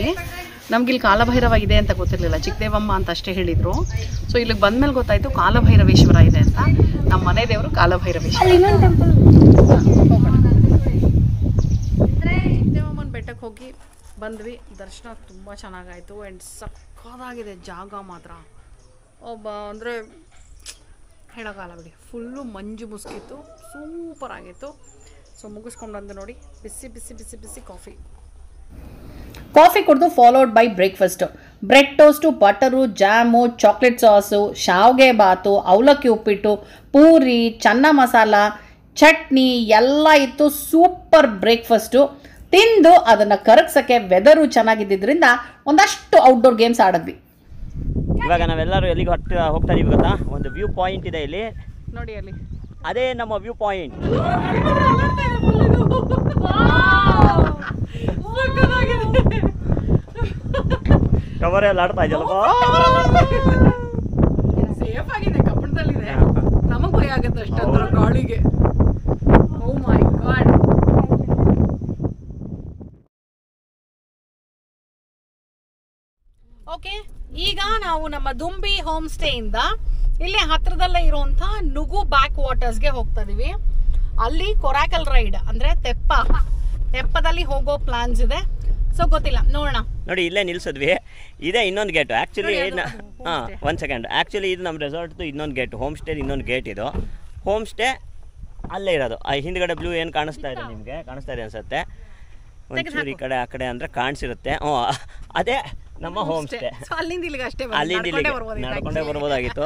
ನಮ್ಗಿಲ್ಲಿ ಕಾಲಭೈರವ ಇದೆ ಅಂತ ಗೊತ್ತಿರಲಿಲ್ಲ, ಚಿಕ್ಕದೇವಮ್ಮ ಅಂತ ಅಷ್ಟೇ ಹೇಳಿದರು. ಸೊ ಇಲ್ಲಿಗೆ ಬಂದಮೇಲೆ ಗೊತ್ತಾಯಿತು ಕಾಲಭೈರವೇಶ್ವರ ಇದೆ ಅಂತ. ನಮ್ಮ ಮನೆ ದೇವರು ಕಾಲಭೈರವೇಶ್ವರ. ಚಿಕ್ಕದೇವಮ್ಮನ ಬೆಟ್ಟಕ್ಕೆ ಹೋಗಿ ಬಂದ್ವಿ. ದರ್ಶನ ತುಂಬ ಚೆನ್ನಾಗಾಯಿತು ಆ್ಯಂಡ್ ಸಕ್ಕತ್ತಾಗಿದೆ ಜಾಗ ಮಾತ್ರ. ಅಂದರೆ ಹೇಳೋಕ್ಕಾಗಲ್ಲ ಬಿಡಿ, ಫುಲ್ಲು ಮಂಜು ಮುಸ್ಕಿತ್ತು, ಸೂಪರ್ ಆಗಿತ್ತು. ಸೊ ಮುಗಿಸ್ಕೊಂಡು ಬಂದು ನೋಡಿ, ಬಿಸಿ ಬಿಸಿ ಬಿಸಿ ಬಿಸಿ ಕಾಫಿ ಕುಡಿದು followed by breakfast. Bread toast, butter, jam, chocolate sauce, ಶಾವಿಗೆ ಬಾತು, ಅವಲಕ್ಕಿ ಉಪ್ಪಿಟ್ಟು, ಪೂರಿ, ಚನ್ನ ಮಸಾಲ, ಚಟ್ನಿ ಎಲ್ಲ ಇತ್ತು. Super breakfast. ತಿಂದು ಅದನ್ನು ಕರಗ್ಸೋಕ್ಕೆ ವೆದರು ಚೆನ್ನಾಗಿದ್ದರಿಂದ ಒಂದಷ್ಟು ಔಟ್ಡೋರ್ ಗೇಮ್ಸ್ ಆಡಿದ್ವಿ. ಇವಾಗ ನಾವೆಲ್ಲರೂ ಎಲ್ಲಿಗೆ ಹೋಗ್ತಾ ಇದೀವಿ ಗೊತ್ತಾ? ಒಂದು ವ್ಯೂ ಪಾಯಿಂಟ್ ಇದೆ ಇಲ್ಲಿ ನೋಡಿ, ಅಲ್ಲಿ ಅದೇ ನಮ್ಮ ವ್ಯೂ ಪಾಯಿಂಟ್. ಕವರ್ ಎಲ್ಲ ಆಡ್ತಾ ಇದೆಯಲ್ಲಪ್ಪ. ಸೇಫ್ ಆಗಿದೆ, ಕಬ್ಬಣದಲ್ಲಿದೆ. ನಮಗೆ ಭಯ ಆಗುತ್ತೆ ಅಷ್ಟೇ ಅದರ ಗಾಳಿಗೆ. ಓ ಮೈ ಗಾಡ್. ಓಕೆ, ಈಗ ನಾವು ನಮ್ಮ ದುಂಬಿ ಹೋಮ್ ಸ್ಟೇ ಇಂದ ಇಲ್ಲಿ ಹತ್ರದಲ್ಲೇ ಇರುವಂತ ನುಗು ಬ್ಯಾಕ್ ವಾಟರ್ಸ್ಗೆ ಹೋಗ್ತಾ ಇದೀವಿ. ಅಲ್ಲಿ ಕೊರಾಕಲ್ ರೈಡ್ ಅಂದ್ರೆ ತೆಪ್ಪದಲ್ಲಿ ಹೋಗೋ ಪ್ಲಾನ್ಸ್ ಇದೆ. ಸೊ ಗೊತ್ತಿಲ್ಲ, ನೋಡೋಣ. ನೋಡಿ ಇಲ್ಲೇ ನಿಲ್ಸಿದ್ವಿ. ಇದೇ ಇನ್ನೊಂದು gate actually. One second, actually ಇದು ನಮ್ಮ ರೆಸಾರ್ಟ್ದು ಇನ್ನೊಂದು ಗೇಟ್, ಹೋಮ್ ಸ್ಟೇ ಇನ್ನೊಂದು ಗೇಟ್. ಇದು ಹೋಮ್ ಸ್ಟೇ ಅಲ್ಲೇ ಇರೋದು. ಹಿಂದ್ಗಡೆ ಬ್ಲೂ ಏನು ಕಾಣಿಸ್ತಾ ಇದೆ ನಿಮಗೆ? ಕಾಣಿಸ್ತಾ ಇದೆ ಅನ್ಸುತ್ತೆ. ಒಂಚೂರು ಈ ಕಡೆ ಆ ಕಡೆ ಅಂದರೆ ಕಾಣಿಸಿರುತ್ತೆ. ಅದೇ ನಮ್ಮ ಹೋಮ್ ಸ್ಟೇ. ಅಲ್ಲಿಂದ ಇಲ್ಲಿಗೆ ಅಷ್ಟೇ, ಅಲ್ಲಿಂದ ಇಲ್ಲಿಗೆ ನಡ್ಕೊಂಡೇ ಬರ್ಬೋದಾಗಿತ್ತು.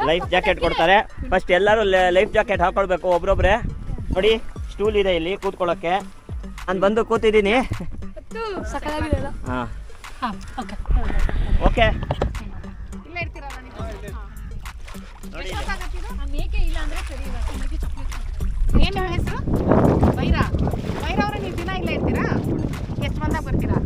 ಲೈಫ್ ಜಾಕೆಟ್ ಕೊಡ್ತಾರೆ. ಫಸ್ಟ್ ಎಲ್ಲರೂ ಲೈಫ್ ಜಾಕೆಟ್ ಹಾಕೊಳ್ಬೇಕು ಒಬ್ರೊಬ್ರೆ. ನೋಡಿ ಸ್ಟೂಲ್ ಇದೆ ಇಲ್ಲಿ ಕೂತ್ಕೊಳ್ಳೋಕ್ಕೆ. ನಾನು ಬಂದು ಕೂತಿದ್ದೀನಿ. ಹಾಂ ಓಕೆ. ಏನು ಹೆಸರು? ವೈರ ಅವರೇ. ನೀವು ದಿನ ಇಲ್ಲೇ ಇರ್ತೀರಾ? ಎಷ್ಟು ಮಂದಾಗ ಬರ್ತೀರಾ?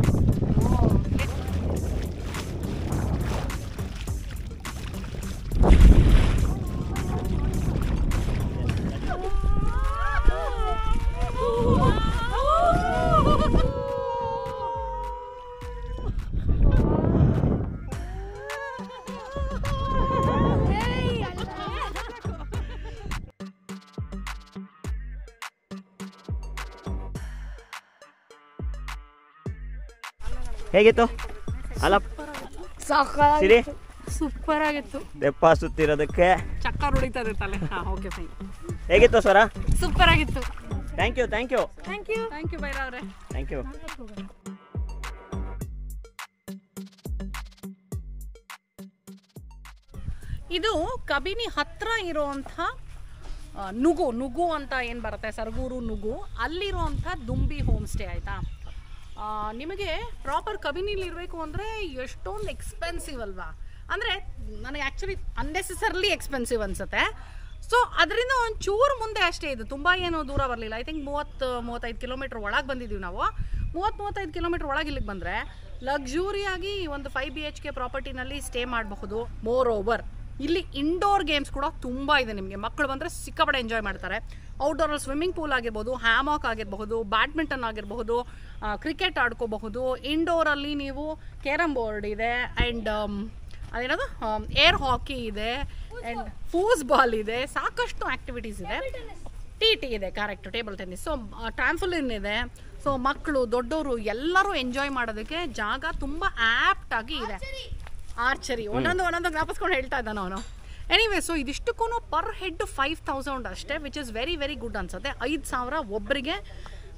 ಹೇಗಿತ್ತು ಅಲ್ಲ ಸಿರಿ? ಸೂಪರ್ ಆಗಿತ್ತು. ತೆಪ್ಪ ಸುತ್ತಿರೋದಕ್ಕೆ ಚಕ್ಕರ್ ಹೊಡಿತದೆ ತಲೆ. Okay fine. ಹೇಗಿತ್ತು ಸ್ವರ? ಸೂಪರ್ ಆಗಿತ್ತು. ಥ್ಯಾಂಕ್ ಯು ಬೈರ ಅವರೇ. Thank you. ಇದು ಕಬಿನಿ ಹತ್ರ ಇರುವಂಥ ನುಗು ಅಂತ ಏನು ಬರುತ್ತೆ, ಸರಗೂರು ನುಗು, ಅಲ್ಲಿರುವಂಥ ದುಂಬಿ ಹೋಮ್ ಸ್ಟೇ ಆಯಿತಾ. ನಿಮಗೆ ಪ್ರಾಪರ್ ಕಬಿನಿಲಿ ಇರಬೇಕು ಅಂದರೆ ಎಷ್ಟೊಂದು ಎಕ್ಸ್ಪೆನ್ಸಿವ್ ಅಲ್ವಾ? ಅಂದರೆ ನನಗೆ ಆ್ಯಕ್ಚುಲಿ ಅನ್ನೆಸೆಸರ್ಲಿ ಎಕ್ಸ್ಪೆನ್ಸಿವ್ ಅನಿಸುತ್ತೆ. ಸೊ ಅದರಿಂದ ಒಂಚೂರು ಮುಂದೆ ಅಷ್ಟೇ ಇದು, ತುಂಬ ಏನು ದೂರ ಬರಲಿಲ್ಲ. ಐ ಥಿಂಕ್ 30-35 ಕಿಲೋಮೀಟ್ರ್ ಒಳಗೆ ಬಂದಿದ್ದೀವಿ ನಾವು. 30-35 ಕಿಲೋಮೀಟ್ರ್ ಒಳಗೆ ಇಲ್ಲಿಗೆ ಬಂದರೆ ಲಕ್ಸುರಿಯಾಗಿ ಒಂದು 5 BHK ಪ್ರಾಪರ್ಟಿನಲ್ಲಿ ಸ್ಟೇ ಮಾಡಬಹುದು. ಮೋರ್ ಓವರ್ ಇಲ್ಲಿ ಇಂಡೋರ್ ಗೇಮ್ಸ್ ಕೂಡ ತುಂಬ ಇದೆ. ನಿಮಗೆ ಮಕ್ಕಳು ಬಂದರೆ ಸಿಕ್ಕಾಪಟ್ಟೆ ಎಂಜಾಯ್ ಮಾಡ್ತಾರೆ. ಔಟ್ಡೋರಲ್ಲಿ ಸ್ವಿಮ್ಮಿಂಗ್ ಪೂಲ್ ಆಗಿರ್ಬೋದು, ಹ್ಯಾಮಾಕ್ ಆಗಿರಬಹುದು, ಬ್ಯಾಡ್ಮಿಂಟನ್ ಆಗಿರಬಹುದು, ಕ್ರಿಕೆಟ್ ಆಡ್ಕೋಬಹುದು. ಇಂಡೋರಲ್ಲಿ ನೀವು ಕ್ಯಾರಮ್ ಬೋರ್ಡ್ ಇದೆ ಆ್ಯಂಡ್ ಅದೇನದು ಏರ್ ಹಾಕಿ ಇದೆ ಆ್ಯಂಡ್ ಫೂಸ್ಬಾಲ್ ಇದೆ. ಸಾಕಷ್ಟು ಆ್ಯಕ್ಟಿವಿಟೀಸ್ ಇದೆ. TT ಇದೆ, ಕರೆಕ್ಟ್, ಟೇಬಲ್ ಟೆನ್ನಿಸ್. ಸೊ ಟ್ರಾಂಫಲಿನ್ ಇದೆ. ಸೊ ಮಕ್ಕಳು ದೊಡ್ಡವರು ಎಲ್ಲರೂ ಎಂಜಾಯ್ ಮಾಡೋದಕ್ಕೆ ಜಾಗ ತುಂಬ ಆ್ಯಪ್ಟ್ ಆಗಿ ಇದೆ. ಆರ್ಚರಿ ಒಂದೊಂದು ಜ್ಞಾಪಿಸ್ಕೊಂಡು ಹೇಳ್ತಾ ಇದ್ದಾನೆ ಅವನು. ಎನಿವೇ, ಸೊ ಇದಿಷ್ಟಕ್ಕೂ ಪರ್ ಹೆಡ್ 5000 ಅಷ್ಟೇ, which is very very good ಅನ್ಸುತ್ತೆ. 5000 ಒಬ್ಬರಿಗೆ.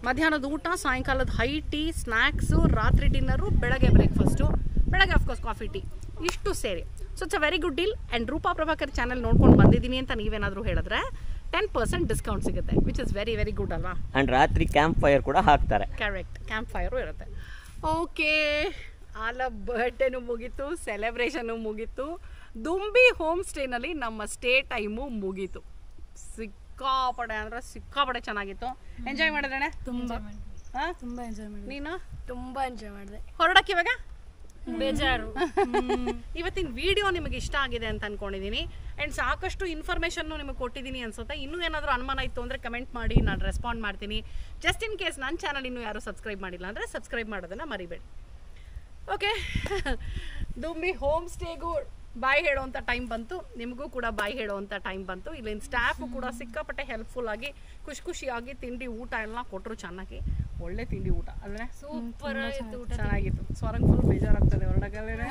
ಮಧ್ಯಾಹ್ನದ ಊಟ, ಸಾಯಂಕಾಲದ ಹೈ ಟೀ, ಸ್ನ್ಯಾಕ್ಸು, ರಾತ್ರಿ ಡಿನ್ನರು, ಬೆಳಗ್ಗೆ ಬ್ರೇಕ್ಫಾಸ್ಟು, ಬೆಳಗ್ಗೆ ಅಫ್ಕೋರ್ಸ್ ಕಾಫಿ ಟೀ, ಇಷ್ಟು ಸೇರಿ. So it's a very good deal. And Roopa Prabhakar channel ನೋಡ್ಕೊಂಡು ಬಂದಿದ್ದೀನಿ ಅಂತ ನೀವೇನಾದರೂ ಹೇಳಿದ್ರೆ 10% ಡಿಸ್ಕೌಂಟ್ ಸಿಗುತ್ತೆ, which is very very good ಅಲ್ವಾ. ಆ್ಯಂಡ್ ರಾತ್ರಿ ಕ್ಯಾಂಪ್ ಫೈರ್ ಕೂಡ ಹಾಕ್ತಾರೆ. ಕರೆಕ್ಟ್, ಕ್ಯಾಂಪ್ ಫೈರು ಇರುತ್ತೆ. ಓಕೆ, ಆಲ ಬರ್ಡೇನು ಮುಗೀತು, ಸೆಲೆಬ್ರೇಷನು ಮುಗೀತು, ದುಂಬಿ ಹೋಮ್ ಸ್ಟೇನಲ್ಲಿ ನಮ್ಮ ಸ್ಟೇ ಟೈಮು ಮುಗೀತು. ಸಿಕ್ಕಾಪಡೆ ಅಂದರೆ ಸಿಕ್ಕಾಪಡೆ ಚೆನ್ನಾಗಿತ್ತು. ಎಂಜಾಯ್ ಮಾಡಿದ್ರೆ ತುಂಬಾ ಹಾಂ, ತುಂಬಾ ಎಂಜಾಯ್ ಮಾಡಿದೆ. ನೀನು ತುಂಬಾ ಎಂಜಾಯ್ ಮಾಡಿದೆ. ಹೊರಡಕ್ಕೆ ಇವಾಗ ಬೇಜಾರು. ಇವತ್ತಿನ ವಿಡಿಯೋ ನಿಮಗೆ ಇಷ್ಟ ಆಗಿದೆ ಅಂತ ಅನ್ಕೊಂಡಿದ್ದೀನಿ. ಆ್ಯಂಡ್ ಸಾಕಷ್ಟು ಇನ್ಫಾರ್ಮೇಷನ್ನು ನಿಮಗೆ ಕೊಟ್ಟಿದ್ದೀನಿ ಅನ್ಸುತ್ತೆ. ಇನ್ನೂ ಏನಾದರೂ ಅನುಮಾನ ಇತ್ತು ಅಂದರೆ ಕಮೆಂಟ್ ಮಾಡಿ, ನಾನು ರೆಸ್ಪಾಂಡ್ ಮಾಡ್ತೀನಿ. ಜಸ್ಟ್ ಇನ್ ಕೇಸ್ ನನ್ನ ಚಾನಲ್ ಇನ್ನೂ ಯಾರು ಸಬ್ಸ್ಕ್ರೈಬ್ ಮಾಡಿಲ್ಲ ಅಂದರೆ ಸಬ್ಸ್ಕ್ರೈಬ್ ಮಾಡೋದನ್ನು ಮರಿಬೇಡಿ. ಓಕೆ, ದುಂಬಿ ಹೋಮ್ ಸ್ಟೇಗೂ ಬಾಯ್ ಹೇಳೋವಂಥ ಟೈಮ್ ಬಂತು, ನಿಮಗೂ ಕೂಡ ಬಾಯ್ ಹೇಳೋವಂಥ ಟೈಮ್ ಬಂತು. ಇಲ್ಲಿನ ಸ್ಟಾಫು ಕೂಡ ಸಿಕ್ಕಾಪಟ್ಟೆ ಹೆಲ್ಪ್ಫುಲ್ ಆಗಿ ಖುಷಿಯಾಗಿ ತಿಂಡಿ ಊಟ ಎಲ್ಲ ಕೊಟ್ಟರು. ಚೆನ್ನಾಗಿ ಒಳ್ಳೆ ತಿಂಡಿ ಊಟ ಅಂದರೆ ಸೂಪರ್ ಆಗಿತ್ತು ಊಟ. ಚೆನ್ನಾಗಿತ್ತು. ಸ್ವರಂಗ್ ಫುಲ್ ಬೇಜಾರಾಗ್ತದೆ ಹೊರಡಗಲ್ಲೇ.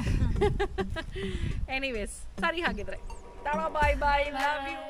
ಎನಿವೇಸ್, ಸರಿ ಹಾಗಿದ್ರೆ ಬಾಯ್ ಬಾಯ್, ಲವ್ ಯು.